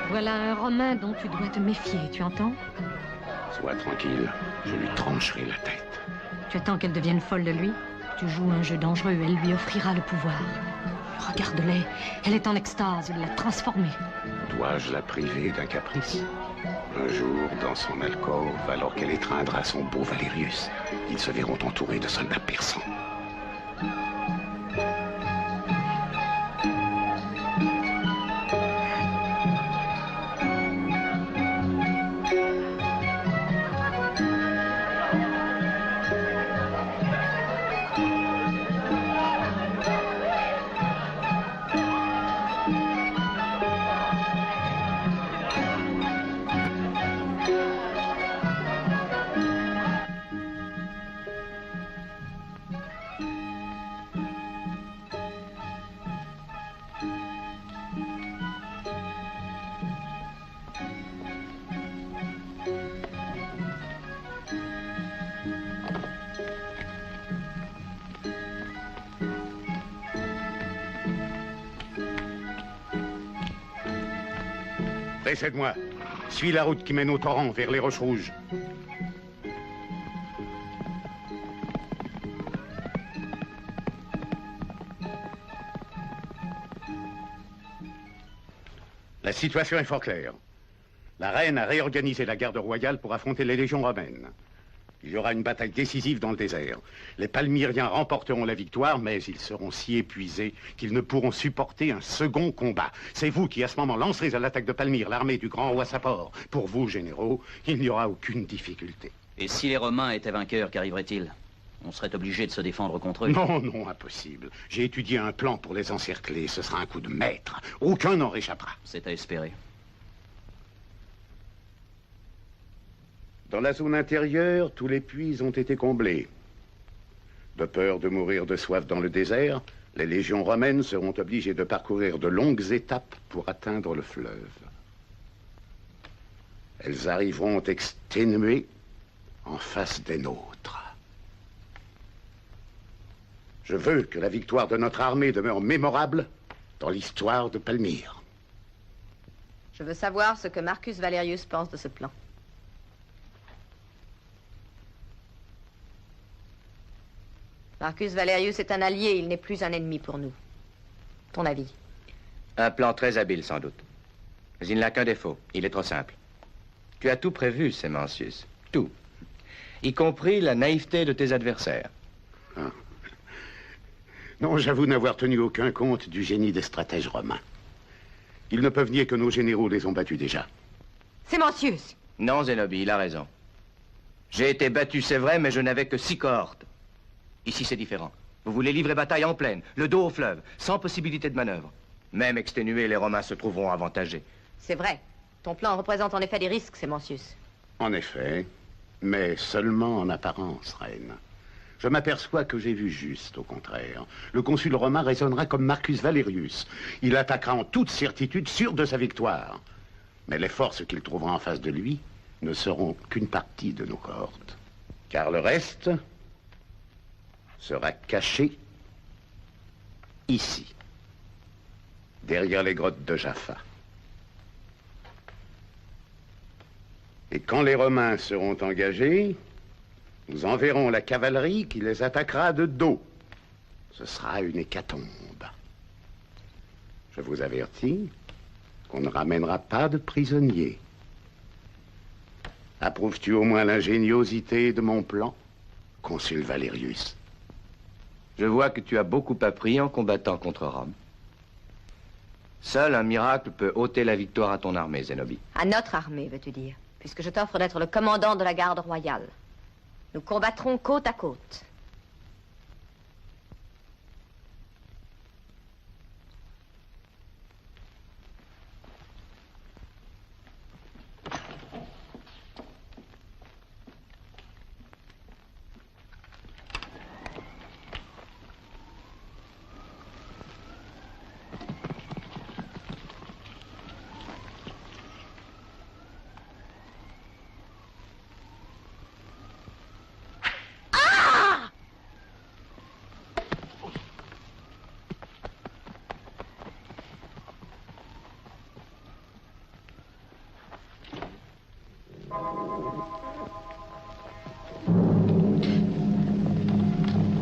Voilà un Romain dont tu dois te méfier, tu entends? Sois tranquille, je lui trancherai la tête. Tu attends qu'elle devienne folle de lui? Tu joues un jeu dangereux, elle lui offrira le pouvoir. Regarde-les, elle est en extase, il l'a transformée. Dois-je la priver d'un caprice? Un jour, dans son alcôve, alors qu'elle étreindra son beau Valérius, ils se verront entourés de soldats persans. Précède-moi. Suis la route qui mène au torrent, vers les Roches Rouges. La situation est fort claire. La reine a réorganisé la garde royale pour affronter les légions romaines. Il y aura une bataille décisive dans le désert. Les Palmyriens remporteront la victoire, mais ils seront si épuisés qu'ils ne pourront supporter un second combat. C'est vous qui, à ce moment, lancerez à l'attaque de Palmyre l'armée du grand roi Sapor. Pour vous, généraux, il n'y aura aucune difficulté. Et si les Romains étaient vainqueurs, qu'arriverait-il? On serait obligé de se défendre contre eux. Non, non, impossible. J'ai étudié un plan pour les encercler. Ce sera un coup de maître. Aucun n'en réchappera. C'est à espérer. Dans la zone intérieure, tous les puits ont été comblés. De peur de mourir de soif dans le désert, les légions romaines seront obligées de parcourir de longues étapes pour atteindre le fleuve. elles arriveront exténuées en face des nôtres. Je veux que la victoire de notre armée demeure mémorable dans l'histoire de Palmyre. Je veux savoir ce que Marcus Valerius pense de ce plan. Marcus Valerius est un allié, il n'est plus un ennemi pour nous. Ton avis? Un plan très habile, sans doute. Mais il n'a qu'un défaut, il est trop simple. Tu as tout prévu, Sémencius. Tout. Y compris la naïveté de tes adversaires. Ah. Non, j'avoue n'avoir tenu aucun compte du génie des stratèges romains. Ils ne peuvent nier que nos généraux les ont battus déjà. Sémencius! Non, Zénobie, il a raison. J'ai été battu, c'est vrai, mais je n'avais que 6 cohortes. Ici, c'est différent. Vous voulez livrer bataille en plaine, le dos au fleuve, sans possibilité de manœuvre. Même exténués, les Romains se trouveront avantagés. C'est vrai. Ton plan représente en effet des risques, Sémencius. En effet, mais seulement en apparence, reine. Je m'aperçois que j'ai vu juste, au contraire. Le consul romain raisonnera comme Marcus Valerius. Il attaquera en toute certitude, sûr de sa victoire. Mais les forces qu'il trouvera en face de lui ne seront qu'une partie de nos cohortes. Car le reste sera caché ici, derrière les grottes de Jaffa. Et quand les Romains seront engagés, nous enverrons la cavalerie qui les attaquera de dos. Ce sera une hécatombe. Je vous avertis qu'on ne ramènera pas de prisonniers. Approuves-tu au moins l'ingéniosité de mon plan, consul Valerius? Je vois que tu as beaucoup appris en combattant contre Rome. Seul un miracle peut ôter la victoire à ton armée, Zénobie. À notre armée, veux-tu dire? Puisque je t'offre d'être le commandant de la garde royale. Nous combattrons côte à côte.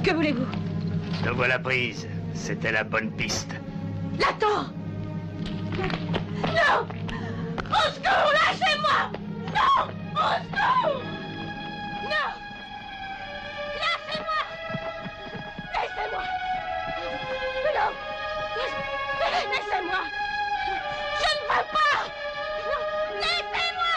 Que voulez-vous? Te voilà prise. C'était la bonne piste. L'attends! Non! Au secours, lâchez-moi! Non! Au secours! Non! Lâchez-moi! Laissez-moi! Non! Laissez-moi! Je ne veux pas! Non! Laissez-moi!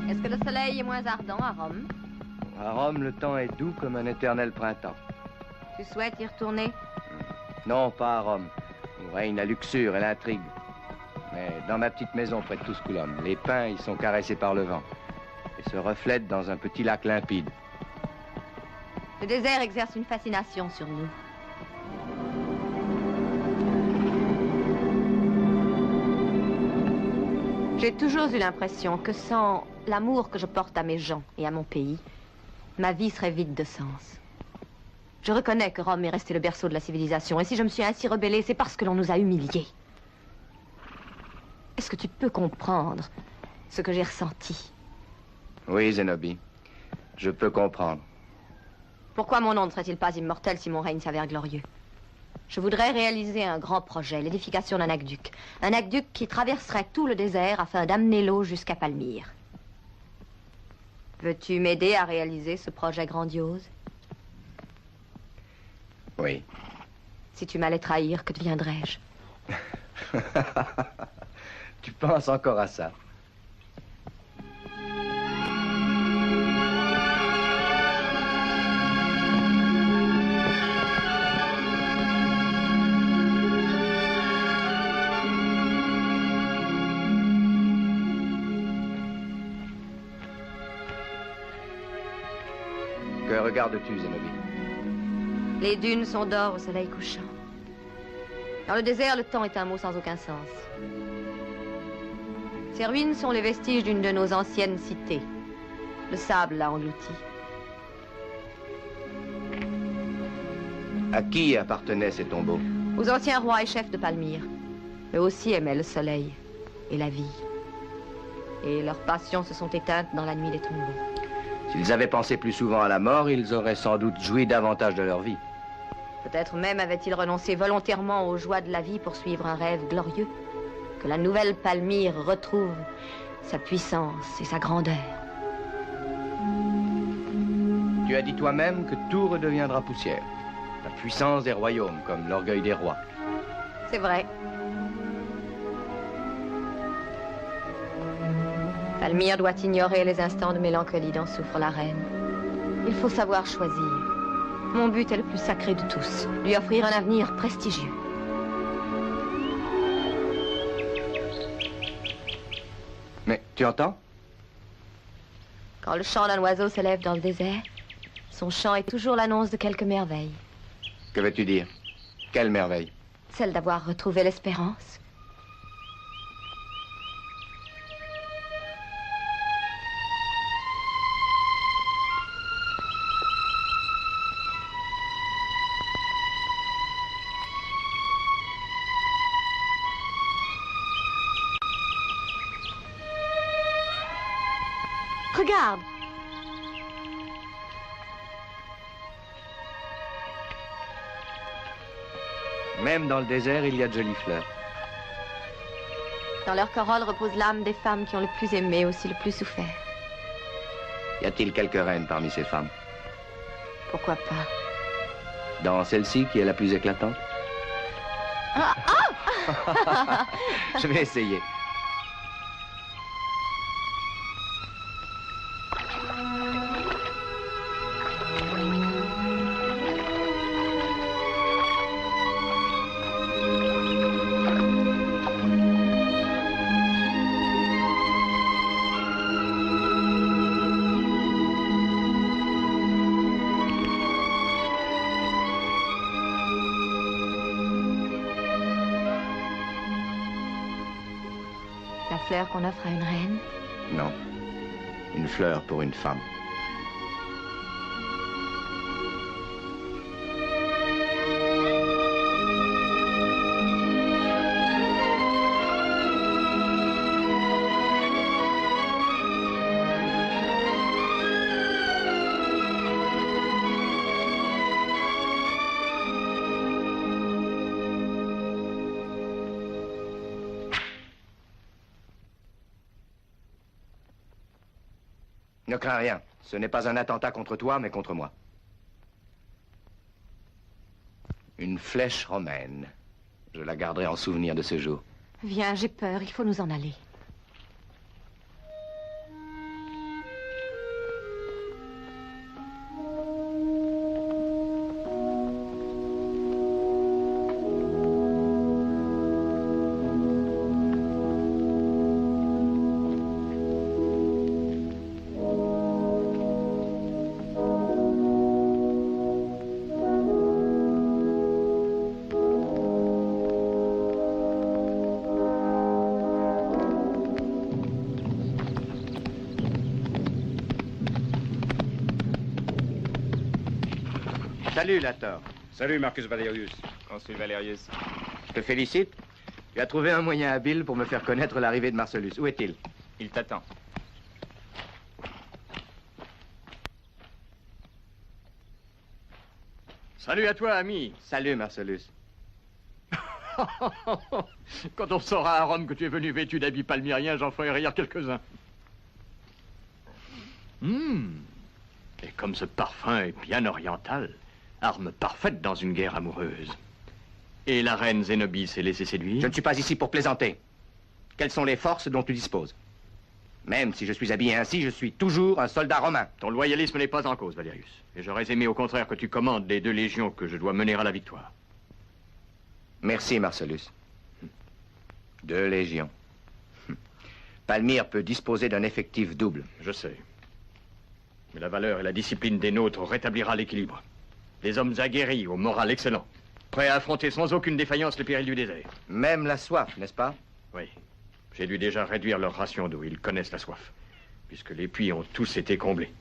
Est-ce que le soleil est moins ardent à Rome? À Rome, le temps est doux comme un éternel printemps. Tu souhaites y retourner? Non, pas à Rome, où règne la luxure et l'intrigue. Mais dans ma petite maison près de Tusculum, les pins y sont caressés par le vent et se reflètent dans un petit lac limpide. Le désert exerce une fascination sur nous. J'ai toujours eu l'impression que sans l'amour que je porte à mes gens et à mon pays, ma vie serait vide de sens. Je reconnais que Rome est resté le berceau de la civilisation, et si je me suis ainsi rebellée, c'est parce que l'on nous a humiliés. Est-ce que tu peux comprendre ce que j'ai ressenti? Oui, Zénobie, je peux comprendre. Pourquoi mon nom ne serait-il pas immortel si mon règne s'avère glorieux? Je voudrais réaliser un grand projet, l'édification d'un aqueduc. Un aqueduc qui traverserait tout le désert afin d'amener l'eau jusqu'à Palmyre. Veux-tu m'aider à réaliser ce projet grandiose? Oui. Si tu m'allais trahir, que deviendrais-je? Tu penses encore à ça? regardes-tu, Zénobie? Les dunes sont d'or au soleil couchant. Dans le désert, le temps est un mot sans aucun sens. Ces ruines sont les vestiges d'une de nos anciennes cités. Le sable l'a englouti. À qui appartenaient ces tombeaux? Aux anciens rois et chefs de Palmyre. Eux aussi aimaient le soleil et la vie. Et leurs passions se sont éteintes dans la nuit des tombeaux. S'ils avaient pensé plus souvent à la mort, ils auraient sans doute joui davantage de leur vie. Peut-être même avaient-ils renoncé volontairement aux joies de la vie pour suivre un rêve glorieux. Que la nouvelle Palmyre retrouve sa puissance et sa grandeur. Tu as dit toi-même que tout redeviendra poussière. La puissance des royaumes, comme l'orgueil des rois. C'est vrai. Palmyre doit ignorer les instants de mélancolie dont souffre la reine. Il faut savoir choisir. Mon but est le plus sacré de tous. Lui offrir un avenir prestigieux. Mais tu entends? Quand le chant d'un oiseau s'élève dans le désert, son chant est toujours l'annonce de quelque merveille. Que veux-tu dire? Quelle merveille? Celle d'avoir retrouvé l'espérance. Regarde! Même dans le désert, il y a de jolies fleurs. Dans leur corolle repose l'âme des femmes qui ont le plus aimé, aussi le plus souffert. Y a-t-il quelques reines parmi ces femmes? Pourquoi pas? Dans celle-ci, qui est la plus éclatante? Ah, ah! Je vais essayer. La fleur qu'on offre à une reine? Non. Une fleur pour une femme. Ne crains rien. Ce n'est pas un attentat contre toi, mais contre moi. Une flèche romaine. Je la garderai en souvenir de ce jour. Viens, j'ai peur, il faut nous en aller. Salut, Lator. Salut, Marcus Valerius. Consul Valerius. Je te félicite. Tu as trouvé un moyen habile pour me faire connaître l'arrivée de Marcellus. Où est-il? Il t'attend. Salut à toi, ami. Salut, Marcellus. Quand on saura à Rome que tu es venu vêtu d'habits palmyriens, j'en ferai rire quelques-uns. Et comme ce parfum est bien oriental, arme parfaite dans une guerre amoureuse. Et la reine Zénobie s'est laissée séduire? Je ne suis pas ici pour plaisanter. Quelles sont les forces dont tu disposes? Même si je suis habillé ainsi, je suis toujours un soldat romain. Ton loyalisme n'est pas en cause, Valerius. Et j'aurais aimé au contraire que tu commandes les 2 légions que je dois mener à la victoire. Merci, Marcellus. 2 légions. Palmyre peut disposer d'un effectif double. Je sais. Mais la valeur et la discipline des nôtres rétablira l'équilibre. Des hommes aguerris, au moral excellent, prêts à affronter sans aucune défaillance les périls du désert. Même la soif, n'est-ce pas? Oui. J'ai dû déjà réduire leur ration d'eau. Ils connaissent la soif, puisque les puits ont tous été comblés.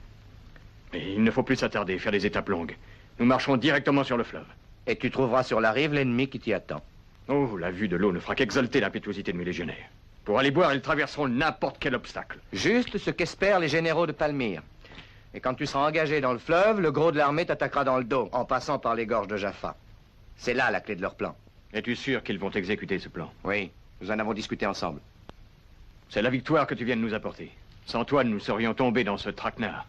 Mais il ne faut plus s'attarder, faire des étapes longues. Nous marcherons directement sur le fleuve. Et tu trouveras sur la rive l'ennemi qui t'y attend. Oh, la vue de l'eau ne fera qu'exalter l'impétuosité de mes légionnaires. Pour aller boire, ils traverseront n'importe quel obstacle. Juste ce qu'espèrent les généraux de Palmyre. Et quand tu seras engagé dans le fleuve, le gros de l'armée t'attaquera dans le dos, en passant par les gorges de Jaffa. C'est là la clé de leur plan. Es-tu sûr qu'ils vont exécuter ce plan? Oui, nous en avons discuté ensemble. C'est la victoire que tu viens de nous apporter. Sans toi, nous serions tombés dans ce traquenard.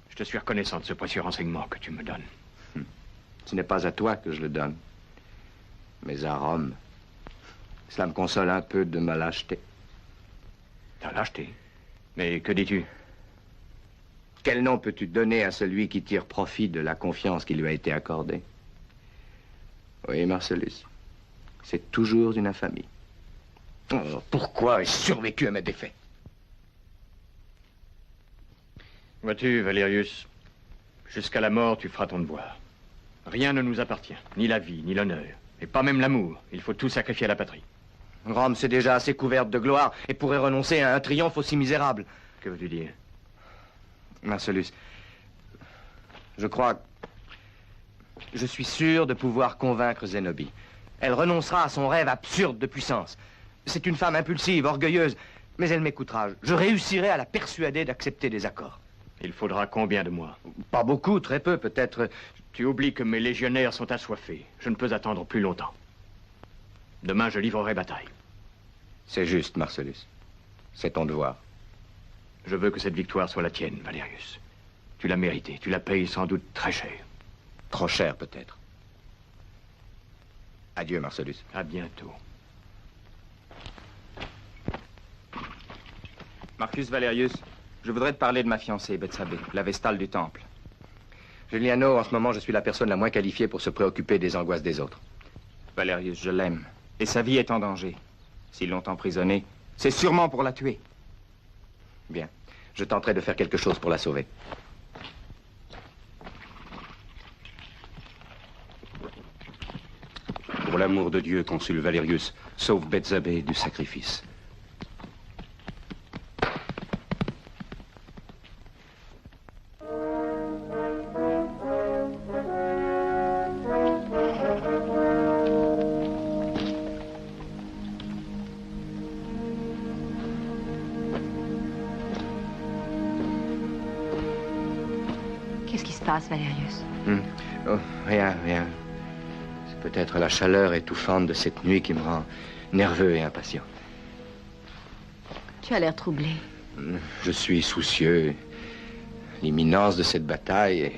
Je te suis reconnaissant de ce précieux renseignement que tu me donnes. Ce n'est pas à toi que je le donne, mais à Rome. Cela me console un peu de ma lâcheté. Ta lâcheté? Mais que dis-tu? Quel nom peux-tu donner à celui qui tire profit de la confiance qui lui a été accordée? Oui, Marcellus, c'est toujours une infamie. Oh, pourquoi ai-je survécu à mes défaites? Vois-tu, Valérius, jusqu'à la mort, tu feras ton devoir. Rien ne nous appartient, ni la vie, ni l'honneur, et pas même l'amour. Il faut tout sacrifier à la patrie. Rome s'est déjà assez couverte de gloire et pourrait renoncer à un triomphe aussi misérable. Que veux-tu dire? Marcellus, je crois... Je suis sûr de pouvoir convaincre Zénobie. Elle renoncera à son rêve absurde de puissance. C'est une femme impulsive, orgueilleuse, mais elle m'écoutera. Je réussirai à la persuader d'accepter des accords. Il faudra combien de mois? Pas beaucoup, très peu, peut-être. Tu oublies que mes légionnaires sont assoiffés. Je ne peux attendre plus longtemps. Demain, je livrerai bataille. C'est juste, Marcellus. C'est ton devoir. Je veux que cette victoire soit la tienne, Valérius. Tu l'as méritée. Tu la payes sans doute très cher. Trop cher, peut-être. Adieu, Marcellus. À bientôt. Marcus Valérius, je voudrais te parler de ma fiancée, Bethsabée, la Vestale du Temple. Giuliano, en ce moment, je suis la personne la moins qualifiée pour se préoccuper des angoisses des autres. Valérius, je l'aime. Et sa vie est en danger. S'ils l'ont emprisonnée, c'est sûrement pour la tuer. Bien. Je tenterai de faire quelque chose pour la sauver. Pour l'amour de Dieu, consul Valérius, sauve Bethsabée du sacrifice. Qu'est-ce qui se passe, Valérius? Oh, rien, rien. C'est peut-être la chaleur étouffante de cette nuit qui me rend nerveux et impatient. Tu as l'air troublé. Je suis soucieux. L'imminence de cette bataille et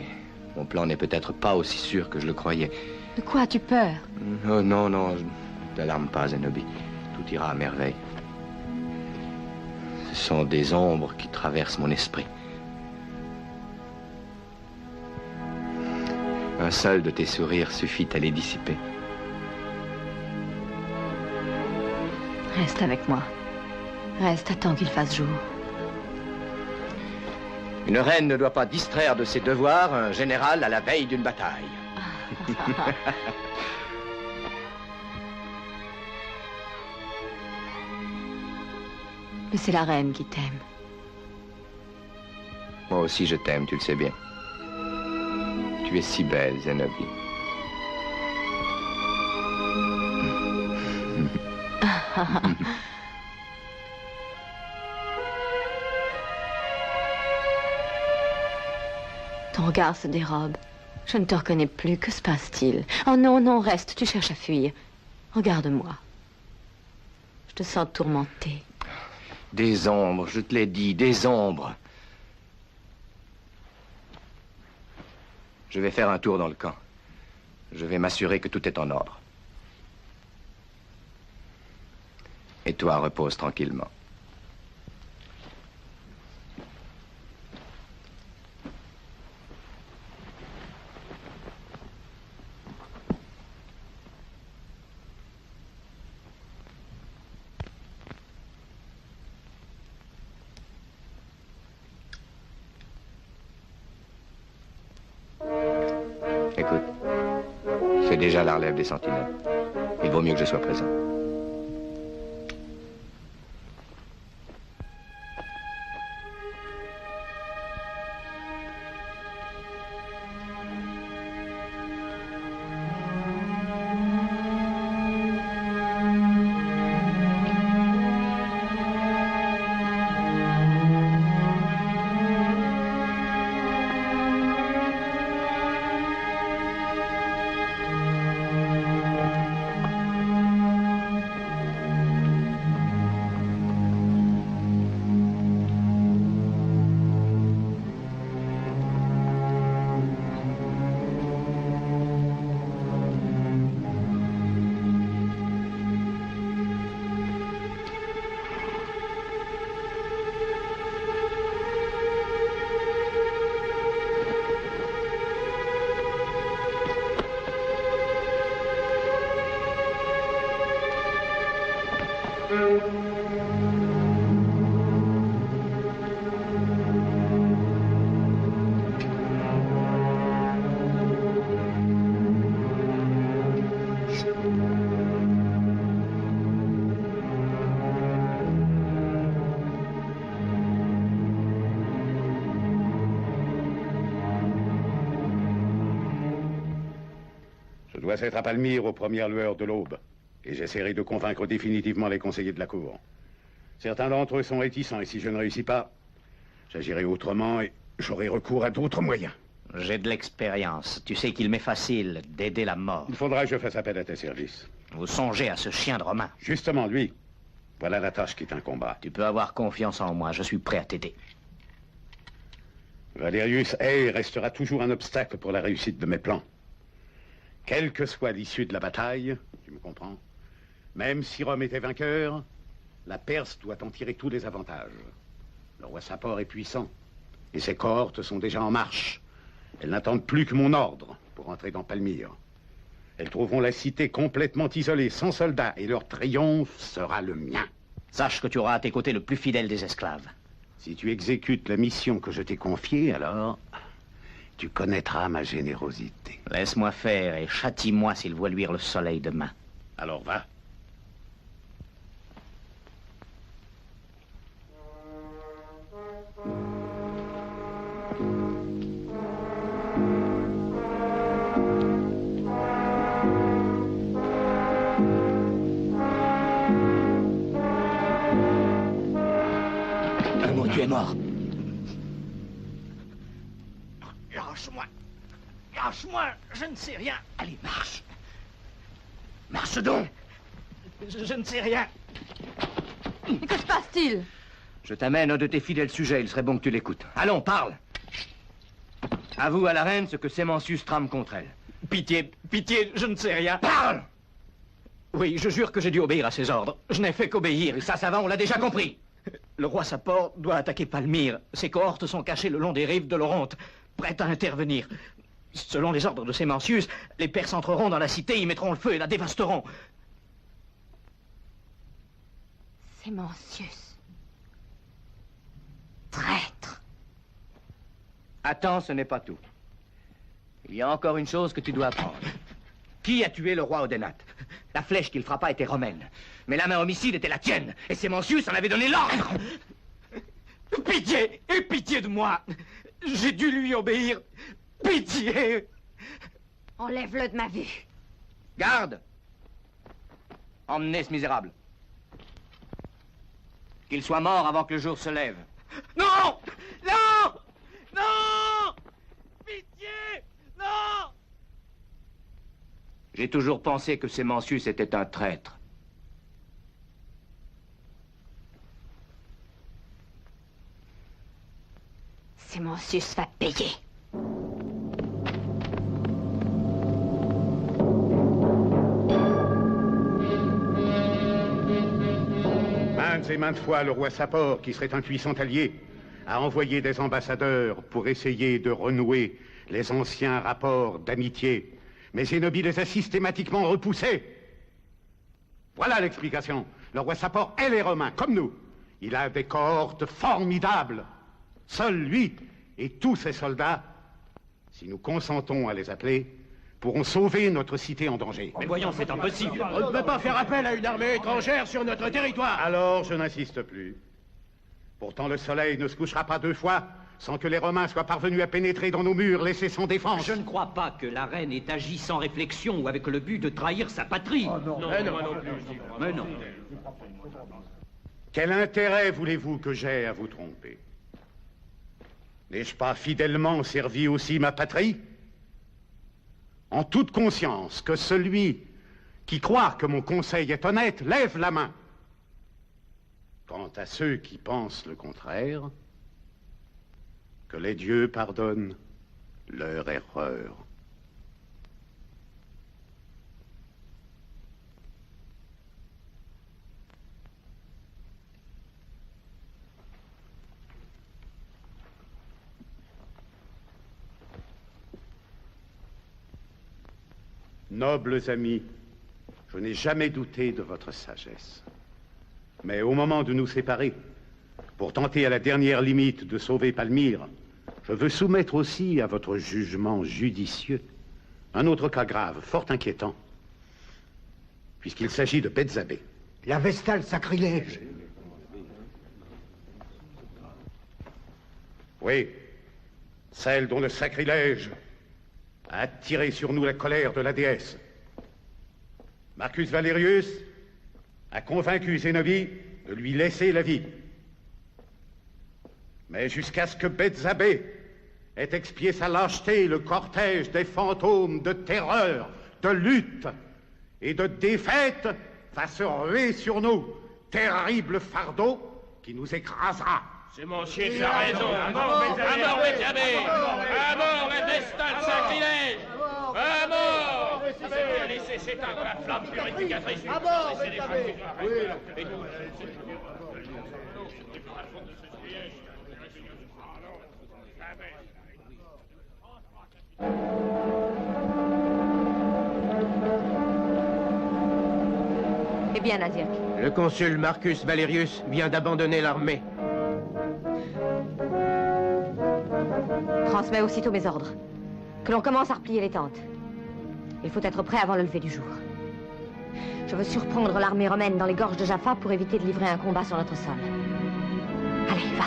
mon plan n'est peut-être pas aussi sûr que je le croyais. De quoi as-tu peur? Oh non, non, n'alarme pas, Zénobie. Tout ira à merveille. Ce sont des ombres qui traversent mon esprit. Un seul de tes sourires suffit à les dissiper. Reste avec moi. Reste, attends qu'il fasse jour. Une reine ne doit pas distraire de ses devoirs un général à la veille d'une bataille. Mais c'est la reine qui t'aime. Moi aussi je t'aime, tu le sais bien. Tu es si belle, Zénobie. Ton regard se dérobe. Je ne te reconnais plus. Que se passe-t-il? Oh non, non, reste. Tu cherches à fuir. Regarde-moi. Je te sens tourmentée. Des ombres, je te l'ai dit, des ombres. Je vais faire un tour dans le camp. Je vais m'assurer que tout est en ordre. Et toi, repose tranquillement. Écoute, c'est déjà la relève des sentinelles. Il vaut mieux que je sois présent. Je dois être à Palmyre aux premières lueurs de l'aube, et j'essaierai de convaincre définitivement les conseillers de la cour. Certains d'entre eux sont réticents, et si je ne réussis pas, j'agirai autrement et j'aurai recours à d'autres moyens. J'ai de l'expérience. Tu sais qu'il m'est facile d'aider la mort. Il faudra que je fasse appel à tes services. Vous songez à ce chien de Romain? Justement, lui. Voilà la tâche qui t'incomba. Tu peux avoir confiance en moi, je suis prêt à t'aider. Valerius Hay restera toujours un obstacle pour la réussite de mes plans. Quelle que soit l'issue de la bataille, tu me comprends, même si Rome était vainqueur, la Perse doit en tirer tous les avantages. Le roi Sapor est puissant, et ses cohortes sont déjà en marche. Elles n'attendent plus que mon ordre pour entrer dans Palmyre. Elles trouveront la cité complètement isolée, sans soldats, et leur triomphe sera le mien. Sache que tu auras à tes côtés le plus fidèle des esclaves. Si tu exécutes la mission que je t'ai confiée, alors tu connaîtras ma générosité. Laisse-moi faire et châtie-moi s'il voit luire le soleil demain. Alors va. Tu es mort. Lâche-moi. Lâche-moi, je ne sais rien. Allez, marche. Marche donc. Je ne sais rien. Mais que se passe-t-il? Je t'amène un de tes fidèles sujets, il serait bon que tu l'écoutes. Allons, parle. Avoue à la reine ce que Sémancius trame contre elle. Pitié, pitié, je ne sais rien. Parle! Oui, je jure que j'ai dû obéir à ses ordres. Je n'ai fait qu'obéir. Et ça va, on l'a déjà compris. Le roi Sapor doit attaquer Palmyre. Ses cohortes sont cachées le long des rives de l'Oronte, prêtes à intervenir. Selon les ordres de Sémancius, les Perses entreront dans la cité, y mettront le feu et la dévasteront. Sémancius. Traître. Attends, ce n'est pas tout. Il y a encore une chose que tu dois apprendre. Qui a tué le roi Odénate? La flèche qu'il frappa était romaine. Mais la main homicide était la tienne. Et Sémancius en avait donné l'ordre. Pitié! Et pitié de moi! J'ai dû lui obéir. Pitié! Enlève-le de ma vue. Garde! Emmenez ce misérable. Qu'il soit mort avant que le jour se lève. Non! Non! Non! Pitié! Non! J'ai toujours pensé que Sémancius était un traître. Sémancius va payer. Maintes et maintes fois, le roi Sapor, qui serait un puissant allié, a envoyé des ambassadeurs pour essayer de renouer les anciens rapports d'amitié. Mais Zénobie les a systématiquement repoussés. Voilà l'explication. Le roi Sapor est les Romains, comme nous. Il a des cohortes formidables. Seul lui et tous ses soldats, si nous consentons à les appeler, pourront sauver notre cité en danger. Mais voyons, c'est impossible. On ne peut pas faire appel à une armée étrangère sur notre territoire. Alors, je n'insiste plus. Pourtant, le soleil ne se couchera pas 2 fois sans que les Romains soient parvenus à pénétrer dans nos murs, laissés sans défense. Je ne crois pas que la reine ait agi sans réflexion ou avec le but de trahir sa patrie. Oh non, mais non. Mais non. Quel intérêt voulez-vous que j'aie à vous tromper? N'ai-je pas fidèlement servi aussi ma patrie? En toute conscience, que celui qui croit que mon conseil est honnête lève la main. Quant à ceux qui pensent le contraire, que les dieux pardonnent leur erreur. Nobles amis, je n'ai jamais douté de votre sagesse. Mais au moment de nous séparer, pour tenter à la dernière limite de sauver Palmyre, je veux soumettre aussi à votre jugement judicieux un autre cas grave, fort inquiétant, puisqu'il s'agit de Bethzabée. La vestale sacrilège. Oui, celle dont le sacrilège a attiré sur nous la colère de la déesse. Marcus Valerius a convaincu Zénobie de lui laisser la vie. Mais jusqu'à ce que Bethzabée ait expié sa lâcheté, le cortège des fantômes de terreur, de lutte et de défaite va se ruer sur nous, terrible fardeau qui nous écrasera. C'est monsieur qui a raison. À mort, Bethzabée. À mort, et vestale sacrilège. À mort. Laissez s'éteindre la flamme purificatrice. À mort, Bethzabée. Eh bien, Nadir. Le consul Marcus Valerius vient d'abandonner l'armée. Transmets aussitôt mes ordres. Que l'on commence à replier les tentes. Il faut être prêt avant le lever du jour. Je veux surprendre l'armée romaine dans les gorges de Jaffa pour éviter de livrer un combat sur notre sol. Allez, va.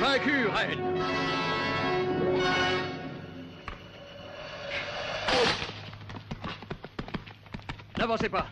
vaincu, reine. N'avancez pas.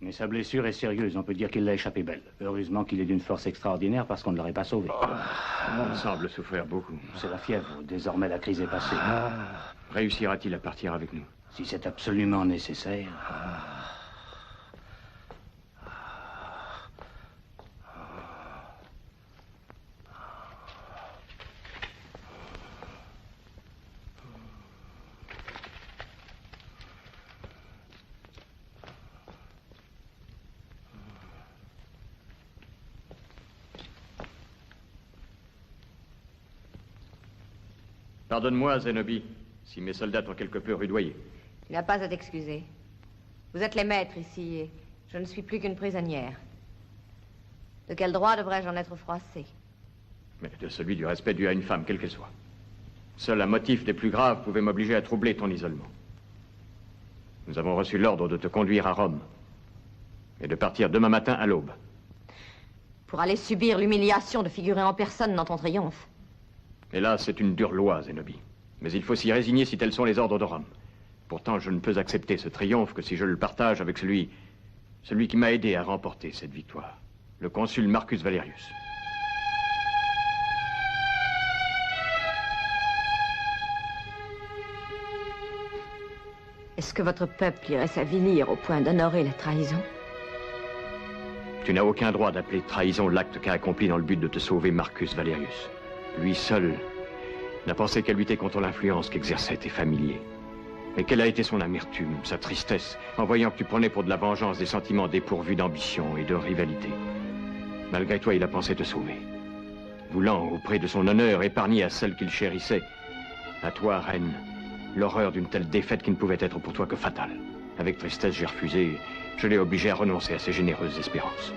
Mais sa blessure est sérieuse, on peut dire qu'il l'a échappé belle. Heureusement qu'il est d'une force extraordinaire parce qu'on ne l'aurait pas sauvé. Il semble souffrir beaucoup. C'est la fièvre, désormais la crise est passée. Réussira-t-il à partir avec nous? Si c'est absolument nécessaire. Pardonne-moi, Zénobie, si mes soldats t'ont quelque peu rudoyé. Tu n'as pas à t'excuser. Vous êtes les maîtres ici et je ne suis plus qu'une prisonnière. De quel droit devrais-je en être froissée? Mais de celui du respect dû à une femme, quelle qu'elle soit. Seul un motif des plus graves pouvait m'obliger à troubler ton isolement. Nous avons reçu l'ordre de te conduire à Rome et de partir demain matin à l'aube. Pour aller subir l'humiliation de figurer en personne dans ton triomphe. Hélas, c'est une dure loi, Zénobie. Mais il faut s'y résigner si tels sont les ordres de Rome. Pourtant, je ne peux accepter ce triomphe que si je le partage avec celui qui m'a aidé à remporter cette victoire, le consul Marcus Valerius. Est-ce que votre peuple irait s'avinir au point d'honorer la trahison? Tu n'as aucun droit d'appeler trahison l'acte qu'a accompli dans le but de te sauver Marcus Valerius. Lui seul n'a pensé qu'à lutter contre l'influence qu'exerçaient tes familiers. Mais quelle a été son amertume, sa tristesse, en voyant que tu prenais pour de la vengeance des sentiments dépourvus d'ambition et de rivalité. Malgré toi, il a pensé te sauver. Voulant, auprès de son honneur, épargner à celle qu'il chérissait, à toi, reine, l'horreur d'une telle défaite qui ne pouvait être pour toi que fatale. Avec tristesse, j'ai refusé, je l'ai obligé à renoncer à ses généreuses espérances.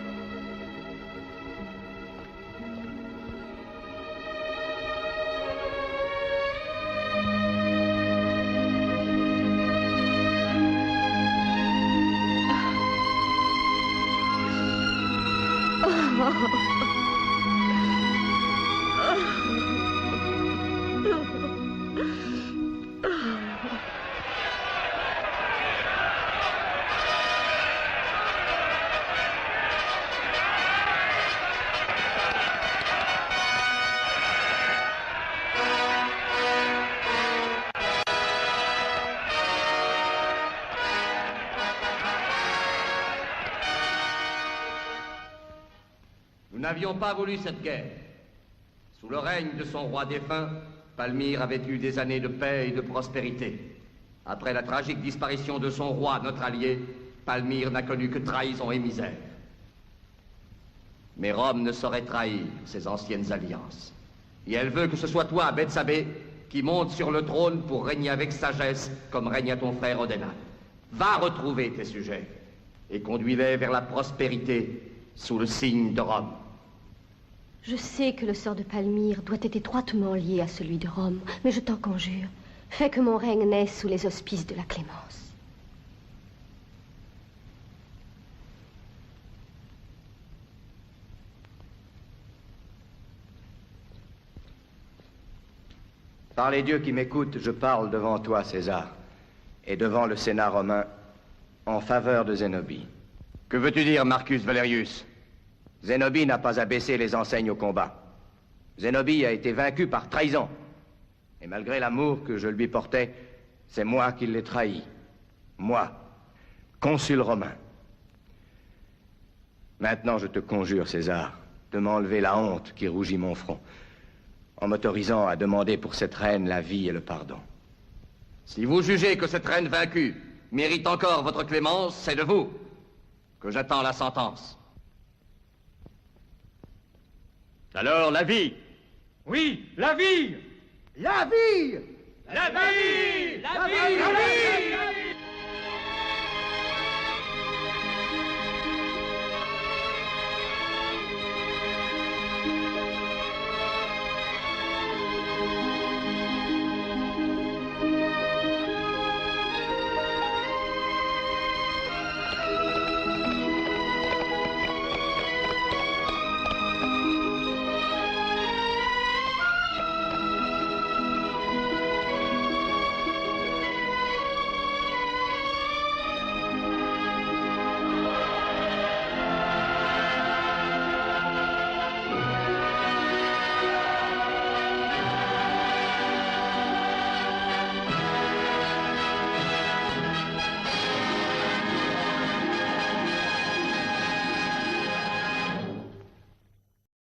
Nous n'avions pas voulu cette guerre. Sous le règne de son roi défunt, Palmyre avait eu des années de paix et de prospérité. Après la tragique disparition de son roi, notre allié, Palmyre n'a connu que trahison et misère. Mais Rome ne saurait trahir ses anciennes alliances. Et elle veut que ce soit toi, Bethsabée, qui monte sur le trône pour régner avec sagesse, comme règne ton frère Odenath. Va retrouver tes sujets et conduis-les vers la prospérité sous le signe de Rome. Je sais que le sort de Palmyre doit être étroitement lié à celui de Rome, mais je t'en conjure, fais que mon règne naisse sous les auspices de la clémence. Par les dieux qui m'écoutent, je parle devant toi, César, et devant le Sénat romain, en faveur de Zénobie. Que veux-tu dire, Marcus Valerius? Zénobie n'a pas à baisser les enseignes au combat. Zénobie a été vaincu par trahison. Et malgré l'amour que je lui portais, c'est moi qui l'ai trahi. Moi, consul romain. Maintenant, je te conjure, César, de m'enlever la honte qui rougit mon front, en m'autorisant à demander pour cette reine la vie et le pardon. Si vous jugez que cette reine vaincue mérite encore votre clémence, c'est de vous que j'attends la sentence. Alors, la vie! Oui, la vie. La vie. La vie. La vie. La vie.